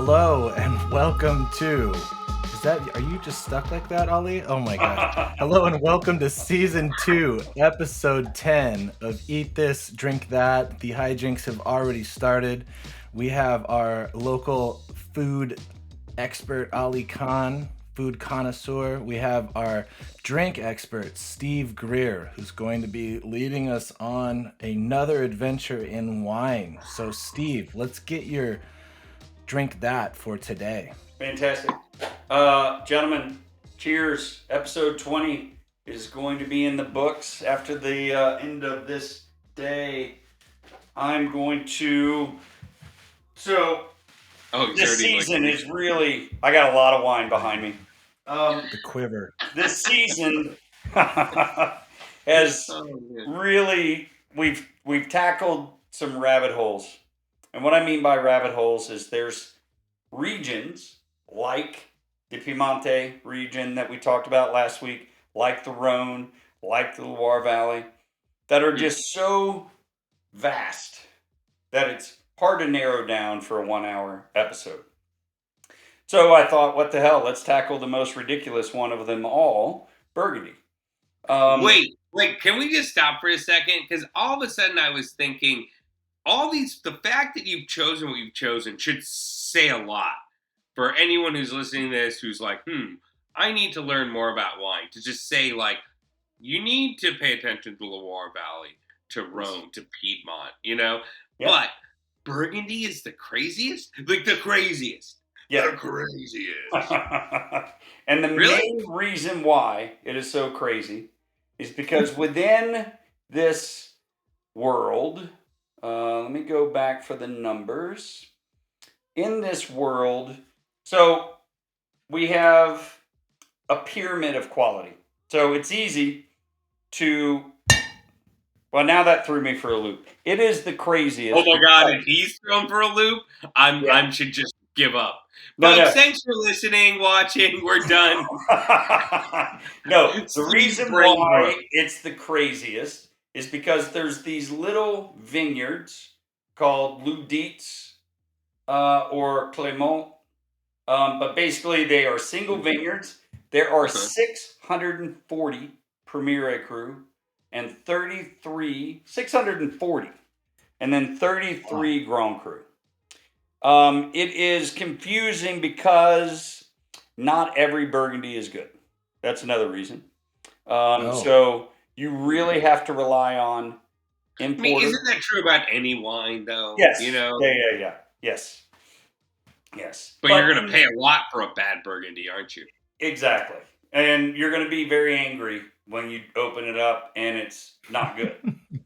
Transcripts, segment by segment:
Hello and welcome to. Are you just stuck like that, Ollie? Oh my gosh. Hello and welcome to season 2, episode 10 of Eat This, Drink That. The hijinks have already started. We have our local food expert, Ali Khan, food connoisseur. We have our drink expert, Steve Greer, who's going to be leading us on another adventure in wine. So, Steve, let's get your drink that for today. Fantastic. Gentlemen, cheers. Episode 20 is going to be in the books after the end of this day. I'm going to... this season is really... I got a lot of wine behind me. The quiver. This season has really... We've tackled some rabbit holes. And what I mean by rabbit holes is there's regions like the Piemonte region that we talked about last week, like the Rhone, like the Loire Valley, that are just so vast that it's hard to narrow down for a 1-hour episode. So I thought, what the hell, let's tackle the most ridiculous one of them all, Burgundy. Wait, can we just stop for a second? Because all of a sudden I was thinking, the fact that you've chosen what you've chosen should say a lot for anyone who's listening to this who's like, I need to learn more about wine. To just say, like, you need to pay attention to the Loire Valley, to Rhone, to Piedmont, Yep. But Burgundy is the craziest? Like, the craziest. Yeah. The craziest. And the main reason why it is so crazy is because within this world... let me go back for the numbers. In this world, so we have a pyramid of quality. So it's easy to... Well, now that threw me for a loop. It is the craziest. Oh my God, if he's thrown for a loop, I should just give up. But thanks for listening, watching. We're done. No, the reason why it's the craziest is because there's these little vineyards called Ludites or Clément. But basically, they are single vineyards. There are 640 Premier Cru and 640, and then 33 Grand Cru. It is confusing because not every Burgundy is good. That's another reason. So you really have to rely on importers. I mean, isn't that true about any wine, though? Yes. Yeah. Yes. But you're going to pay a lot for a bad Burgundy, aren't you? Exactly. And you're going to be very angry when you open it up and it's not good.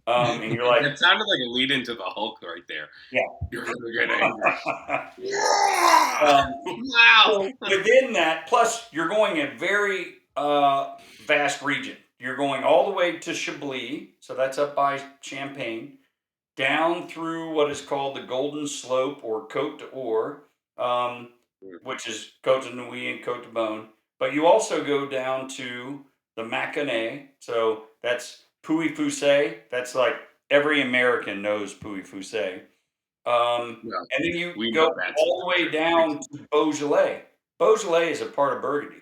And you're like... It sounded like a lead into the Hulk right there. Yeah. You're going to get angry. Wow. So within that, plus you're going a very vast region. You're going all the way to Chablis, so that's up by Champagne, down through what is called the Golden Slope or Côte d'Or, which is Côte de Nuit and Côte de Beaune. But you also go down to the Mâconnais, so that's Pouilly-Fuissé. That's like every American knows Pouilly-Fuissé. And then you go all the way down to Beaujolais. Beaujolais is a part of Burgundy.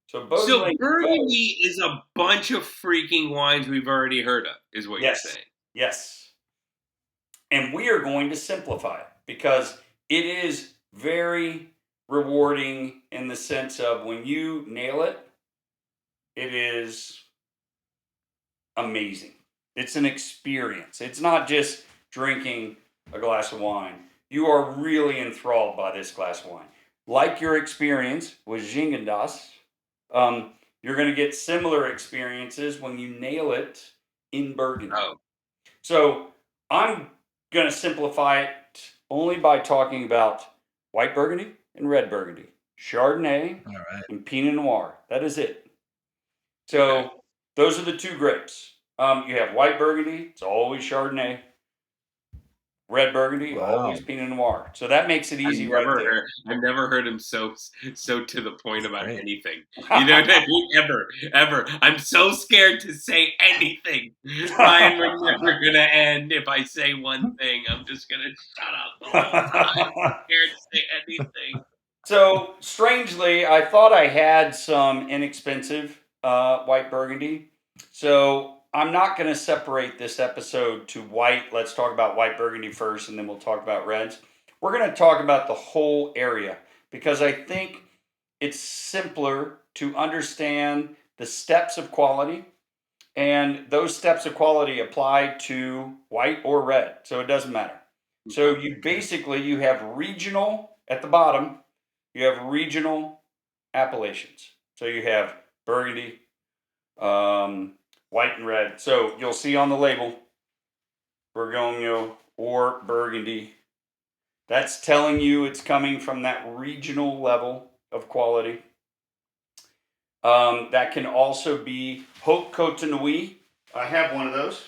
So Burgundy is a bunch of freaking wines we've already heard of, is what you're saying. Yes. And we are going to simplify it because it is very rewarding in the sense of when you nail it, it is amazing. It's an experience. It's not just drinking a glass of wine. You are really enthralled by this glass of wine. Like your experience with Gingendas, you're going to get similar experiences when you nail it in Burgundy. So I'm going to simplify it only by talking about white Burgundy and red Burgundy, Chardonnay and Pinot Noir. That is it. So those are the two grapes. You have white Burgundy, it's always Chardonnay. Red Burgundy, always Pinot Noir. So that makes it easy right there. I've never heard him so to the point about anything. You know what I mean? Ever. I'm so scared to say anything. Mine was never going to end if I say one thing. I'm just going to shut up the whole time. I'm scared to say anything. So strangely, I thought I had some inexpensive white Burgundy. So I'm not going to separate this episode to white. Let's talk about white Burgundy first, and then we'll talk about reds. We're going to talk about the whole area because I think it's simpler to understand the steps of quality, and those steps of quality apply to white or red, so it doesn't matter. So you have regional at the bottom, you have regional appellations. So you have Burgundy, white and red. So you'll see on the label Bourgogne or Burgundy. That's telling you it's coming from that regional level of quality. That can also be Haute Côte Nuit. I have one of those.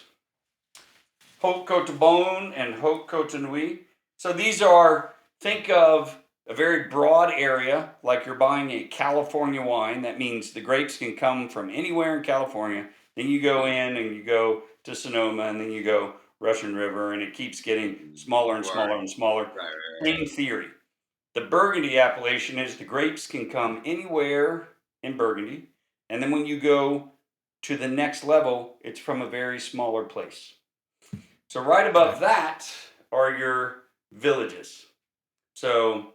Haute Côte Bonne and Haute Côte Nuit. So these are, think of a very broad area, like you're buying a California wine. That means the grapes can come from anywhere in California. Then you go in and you go to Sonoma, and then you go Russian River, and it keeps getting smaller and smaller and smaller. Same theory. The Burgundy appellation is the grapes can come anywhere in Burgundy, and then when you go to the next level, it's from a very smaller place. So right above that are your villages. So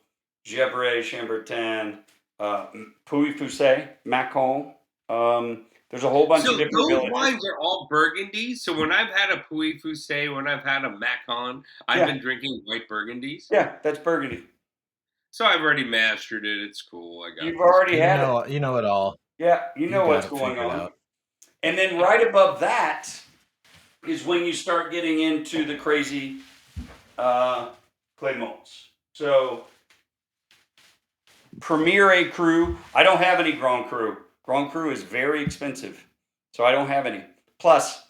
Gevrey, Chambertin, Pouilly-Fuissé, Macon. There's a whole bunch of different villages. So those wines are all Burgundy. So when I've had a Pouilly-Fuissé, when I've had a Macon, I've been drinking white Burgundies. Yeah, that's Burgundy. So I've already mastered it. It's cool. You've already had it. You know it all. Yeah, you know what's going on. And then right above that is when you start getting into the crazy clay malts. So Premier Cru. I don't have any Grand Cru. Grand Cru is very expensive, so I don't have any. Plus,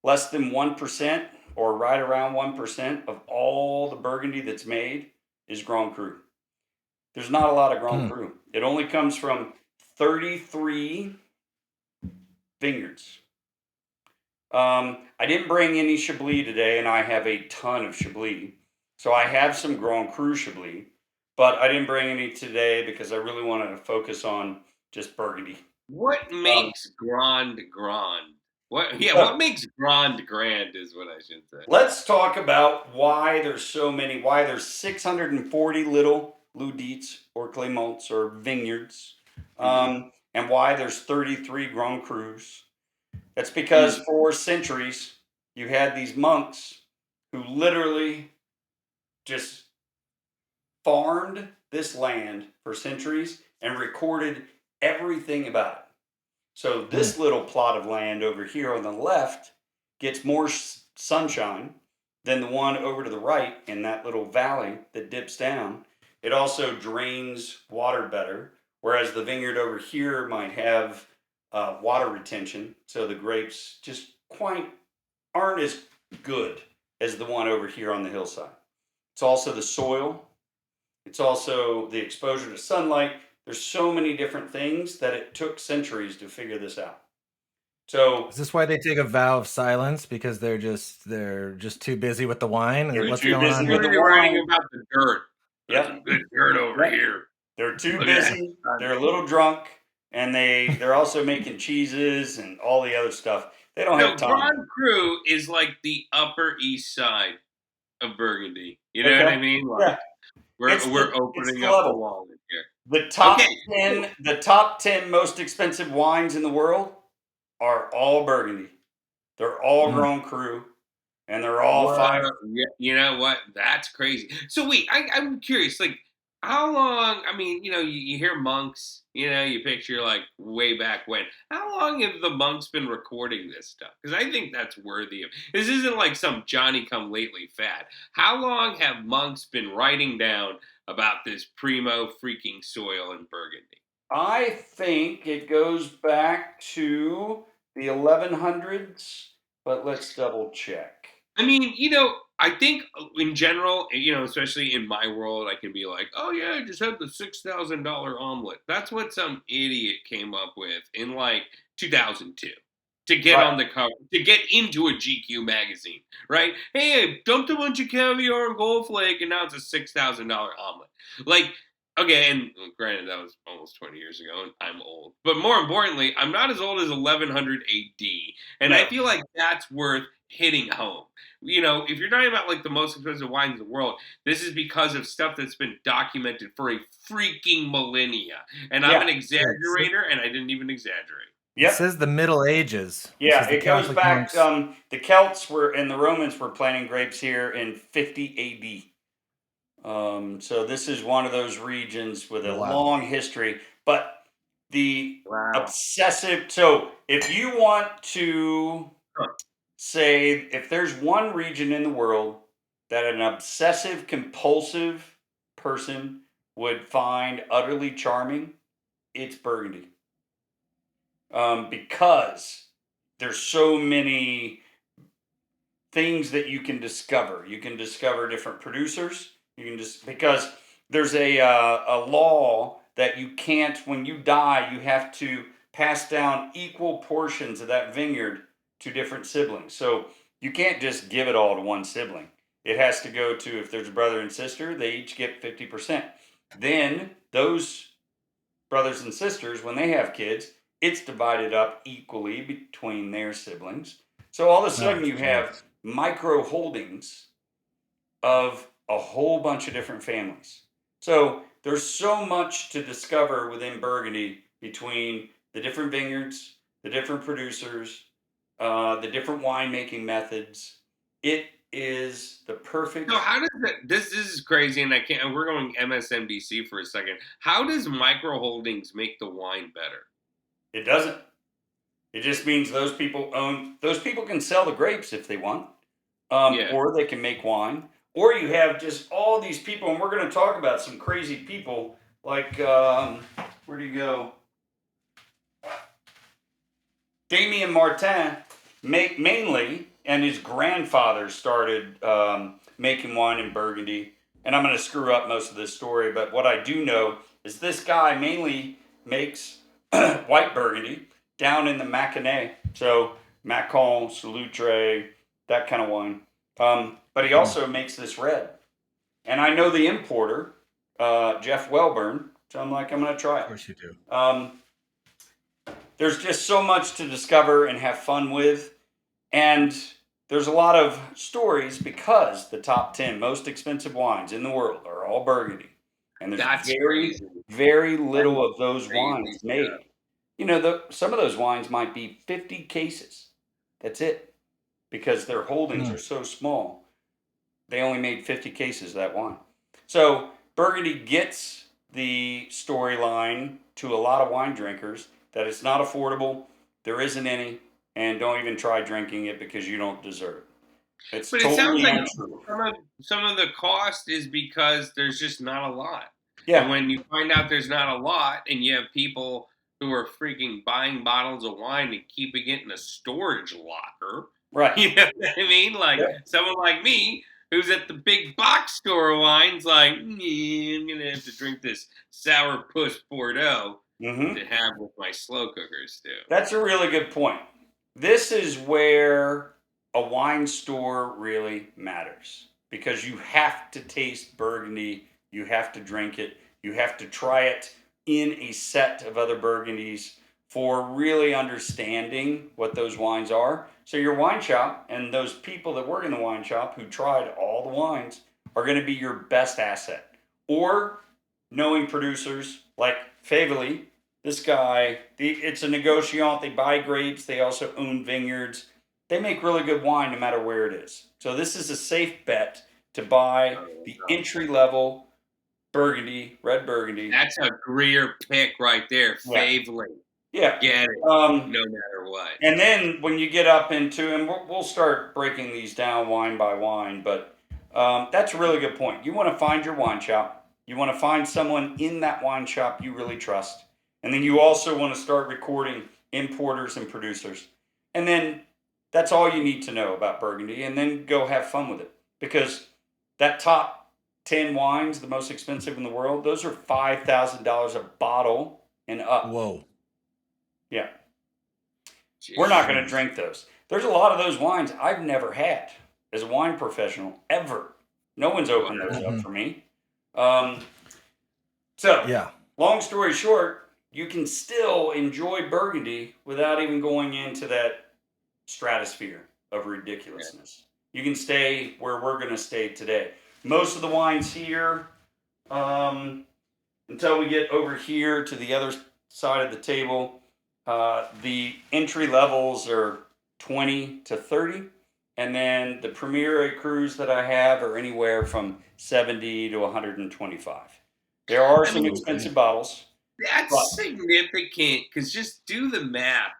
less than 1% or right around 1% of all the Burgundy that's made is Grand Cru. There's not a lot of Grand Cru. It only comes from 33 vineyards. I didn't bring any Chablis today, and I have a ton of Chablis. So I have some Grand Cru Chablis, but I didn't bring any today because I really wanted to focus on just Burgundy. What makes Grand? What makes Grand is what I should say. Let's talk about why there's 640 little Ludites or Cléments or vineyards, and why there's 33 Grand Crus. That's because for centuries you had these monks who literally just farmed this land for centuries and recorded everything about it. So this little plot of land over here on the left gets more sunshine than the one over to the right in that little valley that dips down. It also drains water better, whereas the vineyard over here might have water retention, so the grapes just aren't as good as the one over here on the hillside. It's also the soil. It's also the exposure to sunlight. There's so many different things that it took centuries to figure this out. So is this why they take a vow of silence, because they're just too busy with the wine? They're what's too going busy on with here? the writing about the dirt. Yep. Some good dirt over here. They're too busy. They're a little drunk, and they're also making cheeses and all the other stuff. They don't have time. Grand Cru is like the Upper East Side of Burgundy. You know what I mean? Like, we're opening up the wall here. The top 10 most expensive wines in the world are all Burgundy. They're all Grand Cru, and they're all fine. You know what? That's crazy. So wait, I'm curious. Like, how long? I mean, you hear monks. You picture like way back when. How long have the monks been recording this stuff? Because I think that's worthy of. This isn't like some Johnny Come Lately fad. How long have monks been writing down about this primo freaking soil in Burgundy? I think it goes back to the 1100s, but let's double check. I mean, I think in general, especially in my world, I can be like, oh yeah, I just had the $6,000 omelet. That's what some idiot came up with in like 2002 to get on the cover, to get into a GQ magazine, right? Hey, I dumped a bunch of caviar and gold flake, and now it's a $6,000 omelet. Like, Okay, and granted, that was almost 20 years ago, and I'm old. But more importantly, I'm not as old as 1100 AD. And I No. feel like that's worth hitting home. If you're talking about like the most expensive wines in the world, this is because of stuff that's been documented for a freaking millennia. And I'm an Yeah. exaggerator, and I didn't even exaggerate. It Yep. says the Middle Ages. It Yeah, says the it goes Catholic back. monks. The Celts were and the Romans were planting grapes here in 50 AD. So this is one of those regions with a Wow. long history, but the Wow. obsessive. So if you want to say if there's one region in the world that an obsessive compulsive person would find utterly charming, it's Burgundy. Because there's so many things that you can discover. You can discover different producers. You can just because there's a law that you can't when you die you have to pass down equal portions of that vineyard to different siblings. So you can't just give it all to one sibling. It has to go to if there's a brother and sister, they each get 50%. Then those brothers and sisters, when they have kids, it's divided up equally between their siblings. So all of a sudden you have micro holdings of a whole bunch of different families. So there's so much to discover within Burgundy between the different vineyards, the different producers, the different winemaking methods. It is the perfect. So how does it? This is crazy, and I can't. We're going MSNBC for a second. How does micro holdings make the wine better? It doesn't. It just means those people can sell the grapes if they want, Yeah. or they can make wine. Or you have just all these people, and we're going to talk about some crazy people like where do you go? Damien Martin, mainly, and his grandfather started making wine in Burgundy. And I'm going to screw up most of this story, but what I do know is this guy mainly makes white Burgundy down in the Maconnais. So Macon, Salutre, that kind of wine. But he also makes this red. And I know the importer, Jeff Welburn. So I'm like, I'm going to try it. Of course you do. There's just so much to discover and have fun with. And there's a lot of stories because the top 10 most expensive wines in the world are all Burgundy. And there's very little of those wines made. Some of those wines might be 50 cases. That's it. Because their holdings are so small. They only made 50 cases of that wine. So Burgundy gets the storyline to a lot of wine drinkers that it's not affordable, there isn't any, and don't even try drinking it because you don't deserve it. It's But totally it sounds like untrue. some of the cost is because there's just not a lot. Yeah. And when you find out there's not a lot, and you have people who are freaking buying bottles of wine and keeping it in a storage locker, Right. you know what I mean? Like someone like me who's at the big box store of wines, like, I'm gonna have to drink this sourpuss Bordeaux to have with my slow cookers too. That's a really good point. This is where a wine store really matters because you have to taste Burgundy, you have to drink it, you have to try it in a set of other Burgundies for really understanding what those wines are. So your wine shop and those people that work in the wine shop who tried all the wines are going to be your best asset. Or knowing producers like Favely, this guy, it's a negociant. They buy grapes. They also own vineyards. They make really good wine no matter where it is. So this is a safe bet to buy the entry level Burgundy, red Burgundy. That's a Greer pick right there, Favely. Yeah. Get it, no matter what. And then when you get up into, and we'll start breaking these down wine by wine, but that's a really good point. You want to find your wine shop. You want to find someone in that wine shop you really trust. And then you also want to start recording importers and producers. And then that's all you need to know about Burgundy. And then go have fun with it. Because that top 10 wines, the most expensive in the world, those are $5,000 a bottle and up. Whoa. Yeah. Jeez. We're not going to drink those. There's a lot of those wines I've never had as a wine professional, ever. No one's opened those up for me. So, Yeah. long story short, you can still enjoy Burgundy without even going into that stratosphere of ridiculousness. You can stay where we're going to stay today. Most of the wines here, until we get over here to the other side of the table, the entry levels are 20 to 30. And then the Premier Cruise that I have are anywhere from 70 to 125. There are some expensive bottles. That's significant because just do the math.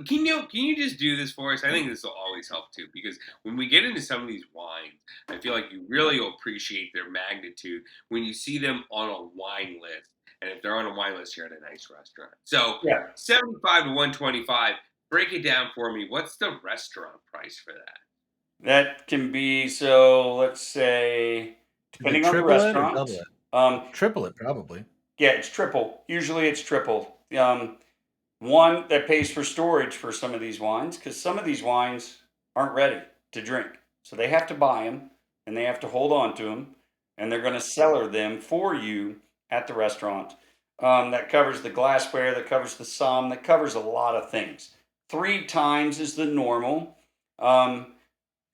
Can you just do this for us? I think this will always help too because when we get into some of these wines, I feel like you really will appreciate their magnitude when you see them on a wine list. And if they're on a wine list, you're at a nice restaurant. So Yeah. 75 to 125. Break it down for me. What's the restaurant price for that? That can be, so let's say, depending on the Triple it or double restaurant. it? Triple it, probably. Yeah, it's triple. Usually it's triple. One that pays for storage for some of these wines because some of these wines aren't ready to drink. So they have to buy them and they have to hold on to them and they're going to cellar them for you at the restaurant. That covers the glassware, that covers the somm, that covers a lot of things. 3 times is the normal. 2.5.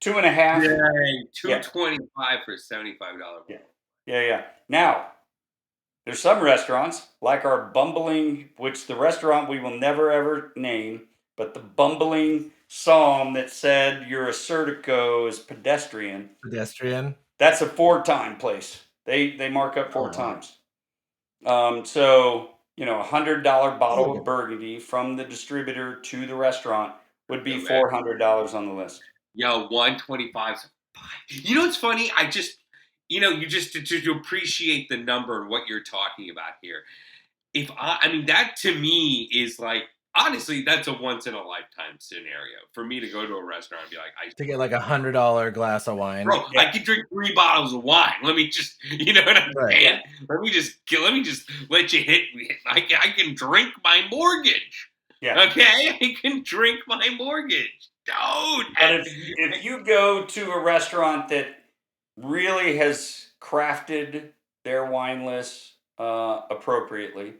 Dang, $225 for a $75 Yeah. Yeah. Now, there's some restaurants, like our bumbling, which the restaurant we will never ever name, but the bumbling psalm that said your Assertico is pedestrian. Pedestrian. That's a 4-time place. They mark up 4 wow. times. So $100 bottle of Burgundy from the distributor to the restaurant would be $400 on the list. Yo, 125. You know what's funny? You just to appreciate the number and what you're talking about here. I mean, that to me is like, honestly, that's a once in a lifetime scenario for me to go to a restaurant and be like, to get like $100 glass of wine. Bro, I could drink 3 bottles of wine. Let me just, you know what I'm saying? Let me just let you hit me. I can drink my mortgage. Yeah. Okay, I can drink my mortgage. Dude. But if you go to a restaurant that really has crafted their wine list appropriately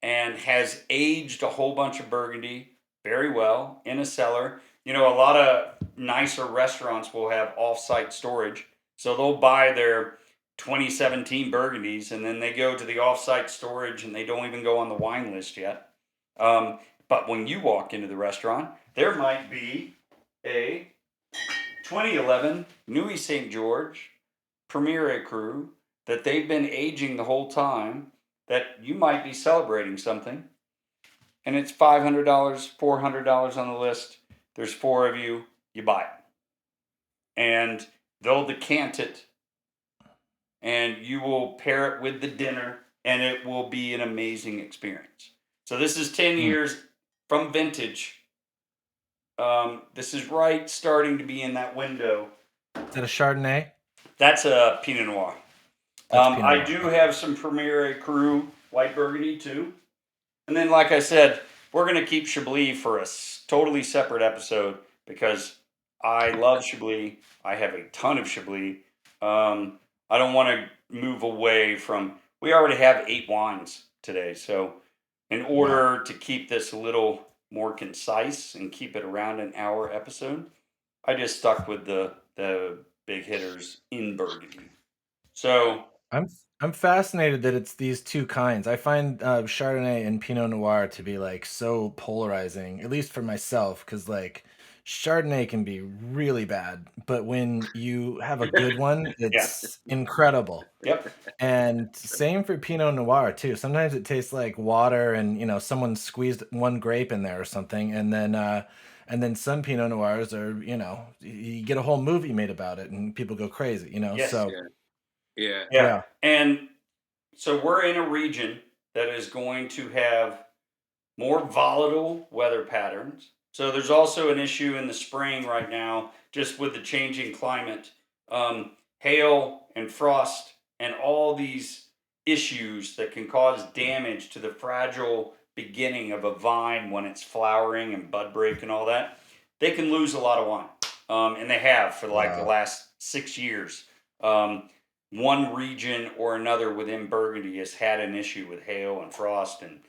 and has aged a whole bunch of Burgundy very well in a cellar. A lot of nicer restaurants will have off-site storage. So they'll buy their 2017 Burgundies and then they go to the off-site storage and they don't even go on the wine list yet. But when you walk into the restaurant, there might be a 2011 Nuit St. George Premier Cru that they've been aging the whole time that you might be celebrating something and it's $500, $400 on the list. There's 4 of you, you buy it. And they'll decant it and you will pair it with the dinner and it will be an amazing experience. So this is 10 years from vintage. This is right starting to be in that window. Is that a Chardonnay? That's a Pinot Noir. I do have some Premier Cru white Burgundy too. And then, like I said, we're going to keep Chablis for a totally separate episode because I love Chablis. I have a ton of Chablis. I don't want to move away from, we already have 8 wines today. So in order to keep this a little more concise and keep it around an hour episode, I just stuck with the big hitters in Burgundy. So I'm fascinated that it's these 2 kinds. I find Chardonnay and Pinot Noir to be like so polarizing, at least for myself, because like Chardonnay can be really bad, but when you have a good one, it's incredible. Yep. And same for Pinot Noir too. Sometimes it tastes like water and someone squeezed 1 grape in there or something, and then some Pinot Noirs are, you get a whole movie made about it and people go crazy, Yes. so yeah. And so we're in a region that is going to have more volatile weather patterns. So there's also an issue in the spring right now, just with the changing climate, hail and frost and all these issues that can cause damage to the fragile beginning of a vine when it's flowering and bud break and all that. They can lose a lot of wine, and they have for like the last 6 years. one region or another within Burgundy has had an issue with hail and frost and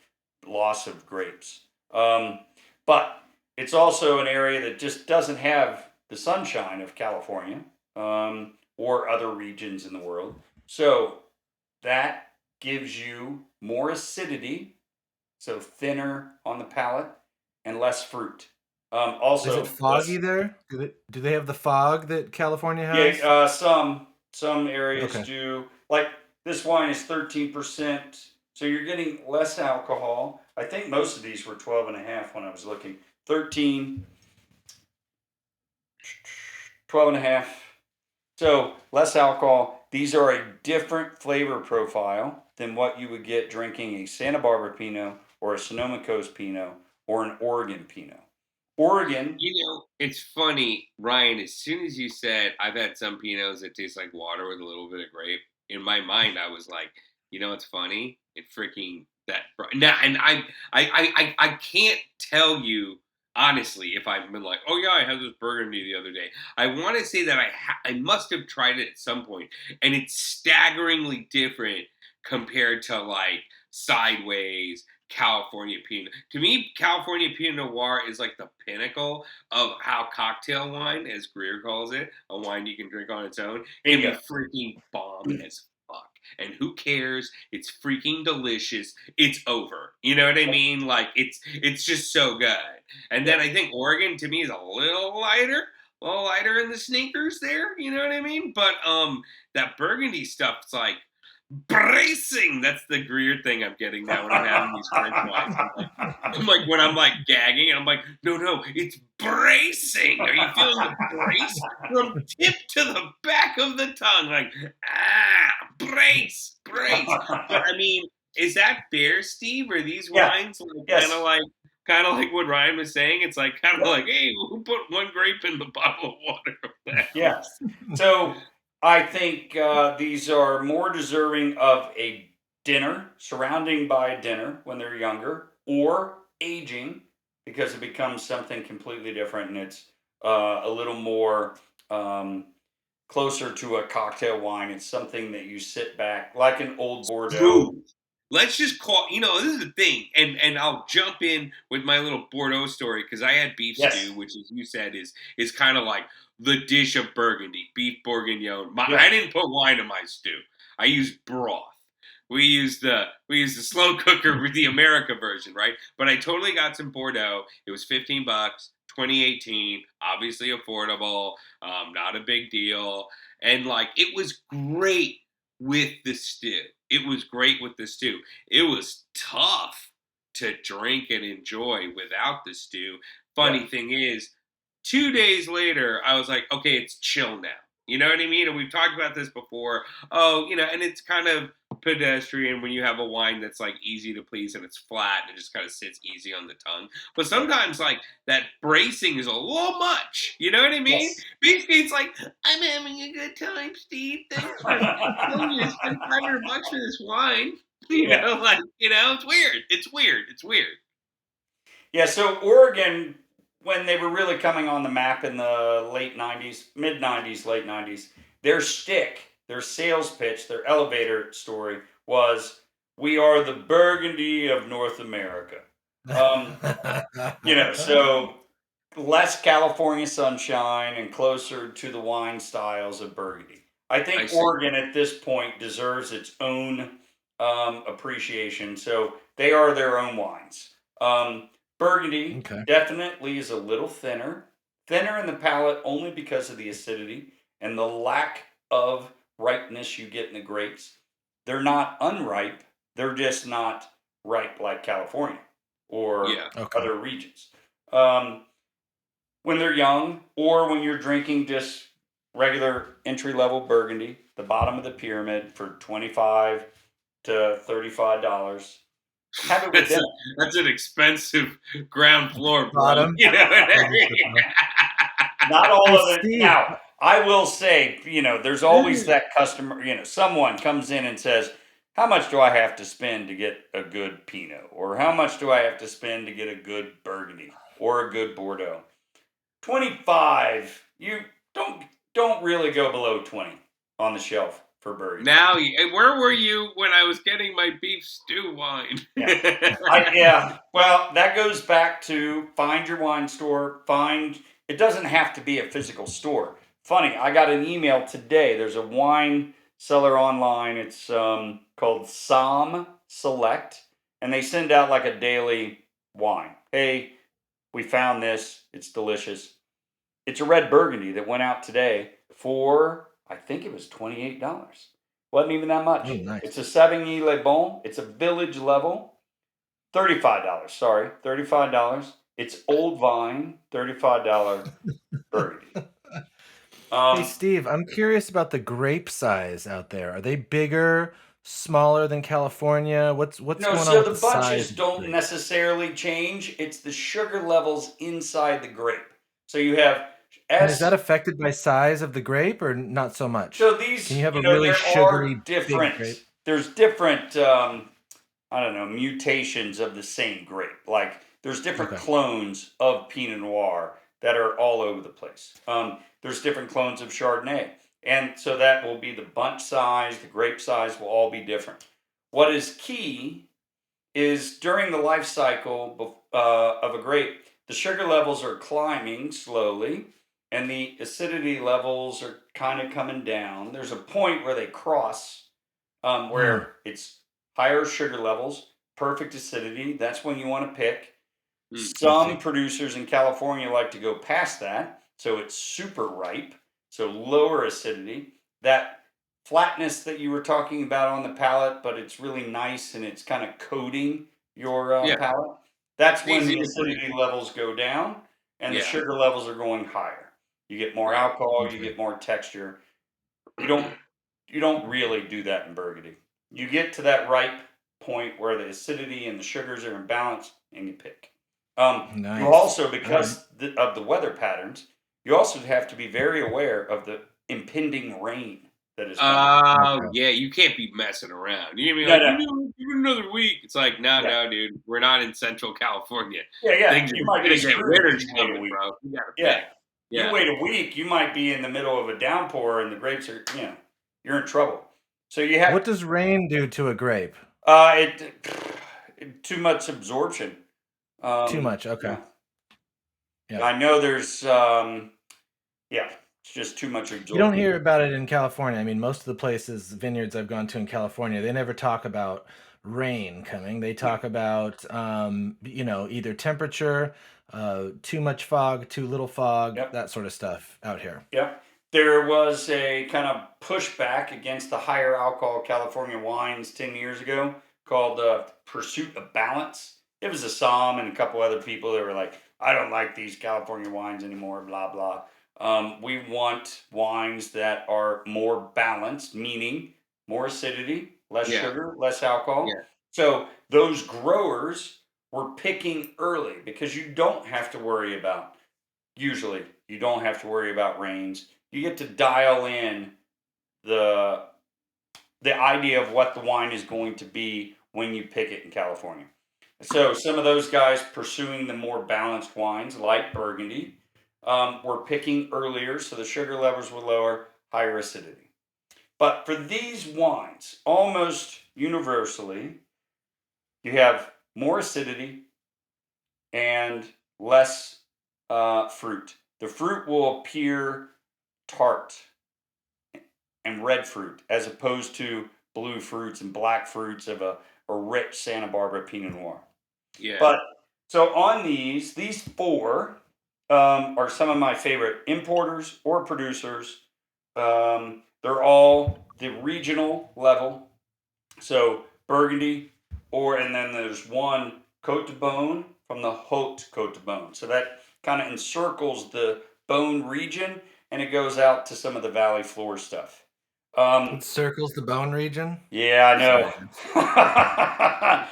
loss of grapes. But it's also an area that just doesn't have the sunshine of California or other regions in the world. So that gives you more acidity, so thinner on the palate and less fruit. Is it Also, foggy there? Do they have the fog that California has? yeah, some areas Okay. do. Like this wine is 13%, so you're getting less alcohol. I think most of these were 12 and a half when I was looking. 13, 12 and a half. So less alcohol. These are a different flavor profile than what you would get drinking a Santa Barbara Pinot or a Sonoma Coast Pinot or an Oregon Pinot. Oregon, It's funny, Ryan. As soon as you said I've had some Pinots that taste like water with a little bit of grape, in my mind I was like, what's funny? It freaking that now, and I can't tell you honestly if I've been like, oh yeah, I had this Burgundy the other day. I want to say that I must have tried it at some point, and it's staggeringly different compared to like Sideways, California Pinot. To me, California Pinot Noir is like the pinnacle of how cocktail wine, as Greer calls it, a wine you can drink on its own, can be bingo. freaking bomb as fuck. And who cares? It's freaking delicious. It's over. You know what I mean? Like it's just so good. And then I think Oregon to me is a little lighter in the sneakers there. You know what I mean? But that Burgundy stuff's like bracing. That's the Greer thing I'm getting now when I'm having these French wines. I'm like when I'm like gagging, and I'm like, no, it's bracing. Are you feeling the brace from tip to the back of the tongue? Like brace. But I mean, is that fair, Steve? Are these Yeah. wines like, Yes. kind of like what Ryan was saying? It's like kind of Yeah. like, hey, who put one grape in the bottle of water of that? Yeah. So I think these are more deserving of a dinner, surrounding by a dinner when they're younger, or aging because it becomes something completely different and it's a little more closer to a cocktail wine. It's something that you sit back like an old Bordeaux. Smooth. Let's just call. This is the thing, and I'll jump in with my little Bordeaux story because I had beef Yes. stew, which, as you said, is kind of like the dish of Burgundy, beef bourguignon. Yeah. I didn't put wine in my stew. I used broth. We used the slow cooker with the America version, right? But I totally got some Bordeaux. It was $15, 2018, obviously affordable, not a big deal, and like it was great with the stew. It was great with the stew. It was tough to drink and enjoy without the stew. Yeah. Funny thing is, 2 days later, I was like, okay, it's chill now. You know what I mean? And we've talked about this before. Oh, and it's kind of pedestrian when you have a wine that's like easy to please and it's flat and it just kind of sits easy on the tongue. But sometimes like that bracing is a little much. You know what I mean? Yes. Basically, it's like, I'm having a good time, Steve. Thanks for telling me to spend $500 for this wine. Yeah. It's weird. It's weird. Yeah, so Oregon, when they were really coming on the map in the late 90s, mid 90s, late 90s, their shtick, their sales pitch, their elevator story was, we are the Burgundy of North America. So less California sunshine and closer to the wine styles of Burgundy. I I think see. Oregon at this point deserves its own appreciation. So they are their own wines. Burgundy Okay. definitely is a little thinner in the palate only because of the acidity and the lack of ripeness you get in the grapes. They're not unripe, they're just not ripe like California or Yeah. Okay. other regions. Um, when they're young, or when you're drinking just regular entry level Burgundy, the bottom of the pyramid for $25 to $35. Have it with That's dinner. that's an expensive ground floor, bro. Bottom. You know what I mean? Not all Hey, of it. Steve. Now, I will say, there's always that customer, someone comes in and says, how much do I have to spend to get a good Pinot? Or how much do I have to spend to get a good Burgundy or a good Bordeaux? 25. You don't really go below 20 on the shelf for Burgundy. Now, where were you when I was getting my beef stew wine? Well, that goes back to find your wine store. It doesn't have to be a physical store. Funny, I got an email today. There's a wine seller online. It's called Som Select, and they send out like a daily wine. Hey, we found this. It's delicious. It's a red Burgundy that went out today for, I think it was $28. Wasn't even that much. Oh, nice. It's a Savigny Le Bon. It's a village level. $35. Sorry, $35. It's old vine. $35 Burgundy. Hey, Steve, I'm curious about the grape size out there. Are they bigger, smaller than California? What's going on with So the the size bunches of the don't grape? necessarily change. It's the sugar levels inside the grape. So you have And is that affected by size of the grape or not so much? So these, Can you have a really there sugary, are big different. grape? There's different. I don't know, mutations of the same grape. Like there's different Okay. clones of Pinot Noir that are all over the place. There's different clones of Chardonnay. And so that will be the bunch size, the grape size will all be different. What is key is during the life cycle of a grape, the sugar levels are climbing slowly and the acidity levels are kind of coming down. There's a point where they cross where it's higher sugar levels, perfect acidity. That's when you want to pick. Some producers in California like to go past that, so it's super ripe, so lower acidity. That flatness that you were talking about on the palate, but it's really nice and it's kind of coating your palate. That's when the acidity levels go down and the sugar levels are going higher. You get more alcohol, you get more texture. You don't really do that in Burgundy. You get to that ripe point where the acidity and the sugars are in balance, and you pick. Nice. You also, because of the weather patterns, you also have to be very aware of the impending rain that is coming. Yeah, you can't be messing around. You can't be give it another week. It's like, no, dude, we're not in Central California. Things You are might gonna be get screwed winter's if you wait a coming, week. bro. You gotta Yeah. pick. You wait a week, you might be in the middle of a downpour, and the grapes are, you're in trouble. So you have. What does rain do to a grape? Too much absorption. Too much. Okay. Yeah. I know there's it's just too much absorption. You don't hear about it in California. I mean, most of the places, vineyards I've gone to in California, they never talk about rain coming. They talk about either temperature, too much fog, too little fog, that sort of stuff out here. Yep. There was a kind of pushback against the higher alcohol California wines 10 years ago called Pursuit of Balance. It was a Somm and a couple other people that were like, I don't like these California wines anymore, blah, blah. We want wines that are more balanced, meaning more acidity, less sugar, less alcohol. Yeah. So those growers were picking early because you don't have to worry about, usually, you don't have to worry about rains. You get to dial in the idea of what the wine is going to be when you pick it in California. So some of those guys pursuing the more balanced wines like Burgundy were picking earlier, so the sugar levels were lower, higher acidity. But for these wines, almost universally, you have more acidity and less fruit. The fruit will appear tart and red fruit as opposed to blue fruits and black fruits of a rich Santa Barbara Pinot Noir. Yeah. But so on these four are some of my favorite importers or producers. They're all the regional level. So Burgundy, and then there's one Côte de Beaune from the Haute Côte de Beaune. So that kind of encircles the Beaune region, and it goes out to some of the valley floor stuff. It circles the Beaune region? Yeah, I know.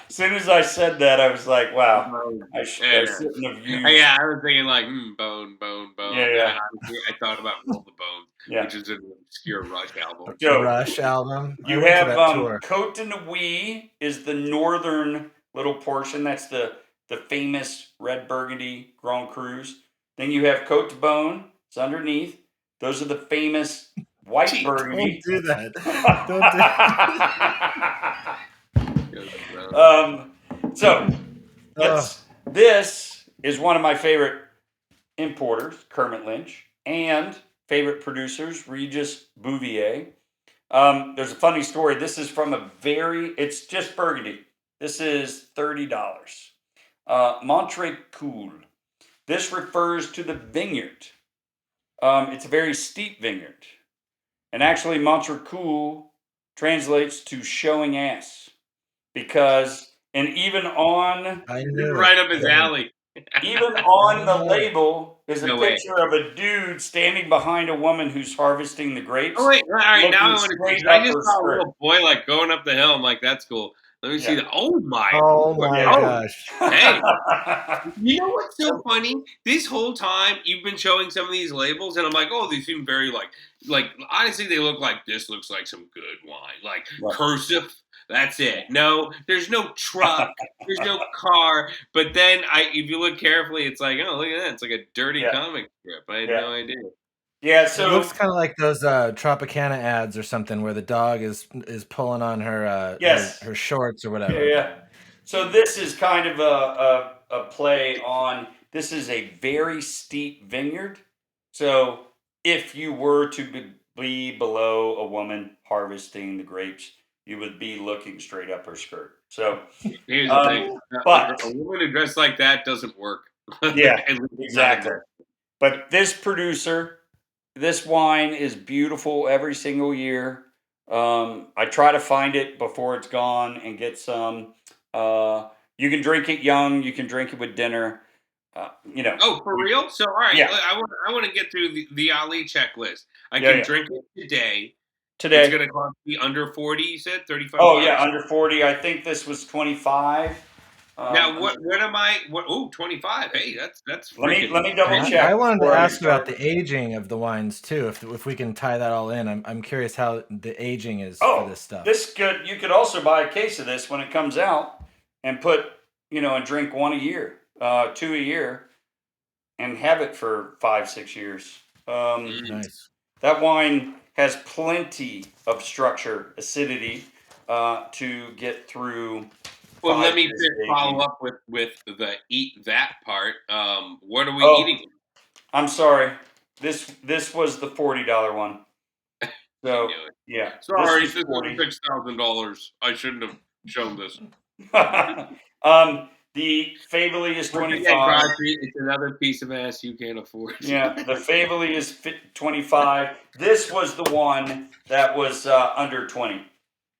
As soon as I said that, I was like, wow. I shouldn't have used. Yeah, I was thinking like, bone. Yeah. I thought about Roll the Bone, which is an obscure Rush album. Rush album. You have Côte de Nuit is the northern little portion. That's the famous red Burgundy Grand Crus. Then you have Côte de Beaune. It's underneath. Those are the famous white Jeez, Burgundy. Don't do that. Don't do. So Oh, this is one of my favorite importers, Kermit Lynch, and favorite producers, Regis Bouvier. There's a funny story. This is from it's just Burgundy. This is $30. Montre Cool. This refers to the vineyard. It's a very steep vineyard. And actually, Montre Cool translates to showing ass. Because, and even on, I knew right it. up his alley. even on the label is a No way. picture of a dude standing behind a woman who's harvesting the grapes. Oh wait, all right. Now I looking want to straight see. I up just her saw a skirt. little boy like going up the hill. I'm like, that's cool. Let me see Yeah. the. Oh my. Oh my Yeah. gosh. Hey, you know what's so funny? This whole time you've been showing some of these labels, and I'm like, oh, they seem very like honestly, they look like this looks like some good wine, like Right. cursive. That's it. No, there's no truck, there's no car. But then if you look carefully, it's like, oh, look at that. It's like a dirty Yeah. comic strip. I had Yeah. no idea. Yeah, It so looks kind of like those Tropicana ads or something where the dog is pulling on her Yes. her shorts or whatever. yeah. So this is kind of a play on. This is a very steep vineyard. So if you were to be below a woman harvesting the grapes, you would be looking straight up her skirt. So Here's the thing: but a woman who dressed like that doesn't work. yeah, At least not exactly. in But this producer, this wine is beautiful every single year. I try to find it before it's gone and get some. You can drink it young. You can drink it with dinner. Oh, for real? So, all right, Yeah. I want to get through the Ali checklist. I Yeah, can yeah. drink it today. It's Today. going to cost me under 40, you said? 35 Oh bucks? yeah, under 40. I think this was 25. Now, what am I? Oh, 25. Hey, that's Let me freaking. double check. I wanted to before I ask about start. the aging of the wines too. If we can tie that all in, I'm curious how the aging is Oh, for this stuff. you could also buy a case of this when it comes out and put, and drink one a year, 2 a year, and have it for 5-6 years. Nice. That wine has plenty of structure, acidity, to get through. Well, let 5 me years of follow aging. up with the eat that part. What are we Oh, eating? I'm sorry. This was the $40 one. So knew it. yeah, Sorry, this this was is $6,000. I shouldn't have shown this. The Favely is Once again, 25. Godfrey, it's another piece of ass you can't afford. Yeah, the Favely is 25. This was the one that was under 20.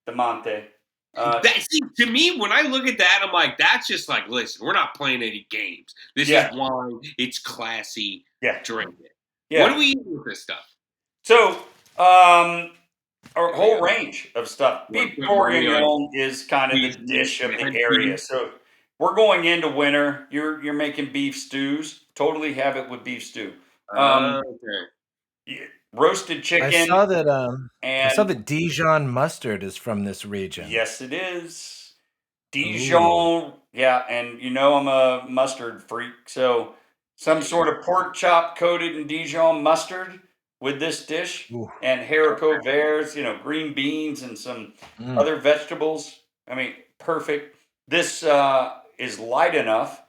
The Monte. To me, when I look at that, I'm like, that's just like, listen, we're not playing any games. This Yeah. is wine. It's classy. Yeah. Drink it. Yeah. What do we eat with this stuff? So, a whole range of stuff. We're- Beef we're- bourguignon is kind of the beef, dish of the red area. beef. So we're going into winter. You're making beef stews. Totally have it with beef stew. Okay. Roasted chicken. I saw that. I saw and that Dijon mustard is from this region. yes, it is. Dijon. Ooh. Yeah, and I'm a mustard freak. So some sort of pork chop coated in Dijon mustard with this dish, Ooh. and haricot verts, green beans and some other vegetables. I mean, perfect. This is light enough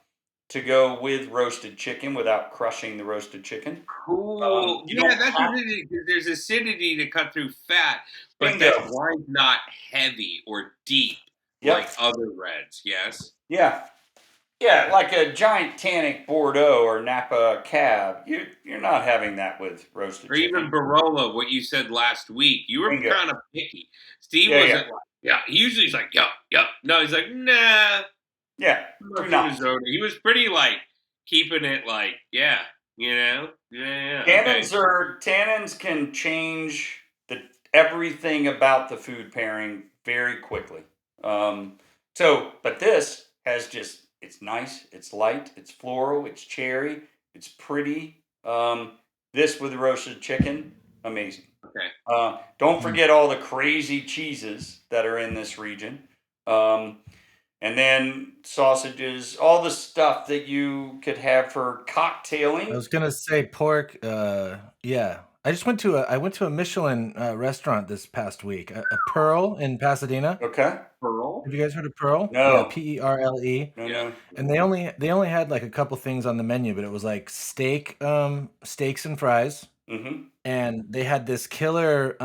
to go with roasted chicken without crushing the roasted chicken. Cool. You Yeah, don't that's have- acidity. There's acidity to cut through fat, but Bingo. that wine's not heavy or deep Yep. like other reds. Yes. Yeah. Yeah, like a giant tannic Bordeaux or Napa Cab. You're not having that with roasted Or chicken. even Barolo, what you said last week. You were Bingo. kind of picky. Steve Yeah, wasn't like, yeah. Usually he's like, yup. No, he's like, nah. Yeah, I'm do from not. Minnesota. He was pretty like keeping it like, yeah. Yeah. Okay. Tannins can change everything about the food pairing very quickly. But this has it's nice, it's light, it's floral, it's cherry, it's pretty. This with the roasted chicken, amazing. Okay. Don't forget all the crazy cheeses that are in this region. And then sausages, all the stuff that you could have for cocktailing. I was gonna say pork. Yeah, I just went to a Michelin restaurant this past week, a Pearl in Pasadena. Okay. Pearl? Have you guys heard of Pearl? Yeah, No. Perle. No, Yeah. no. And they only had like a couple things on the menu, but it was like steaks and fries. Mm-hmm. And they had this killer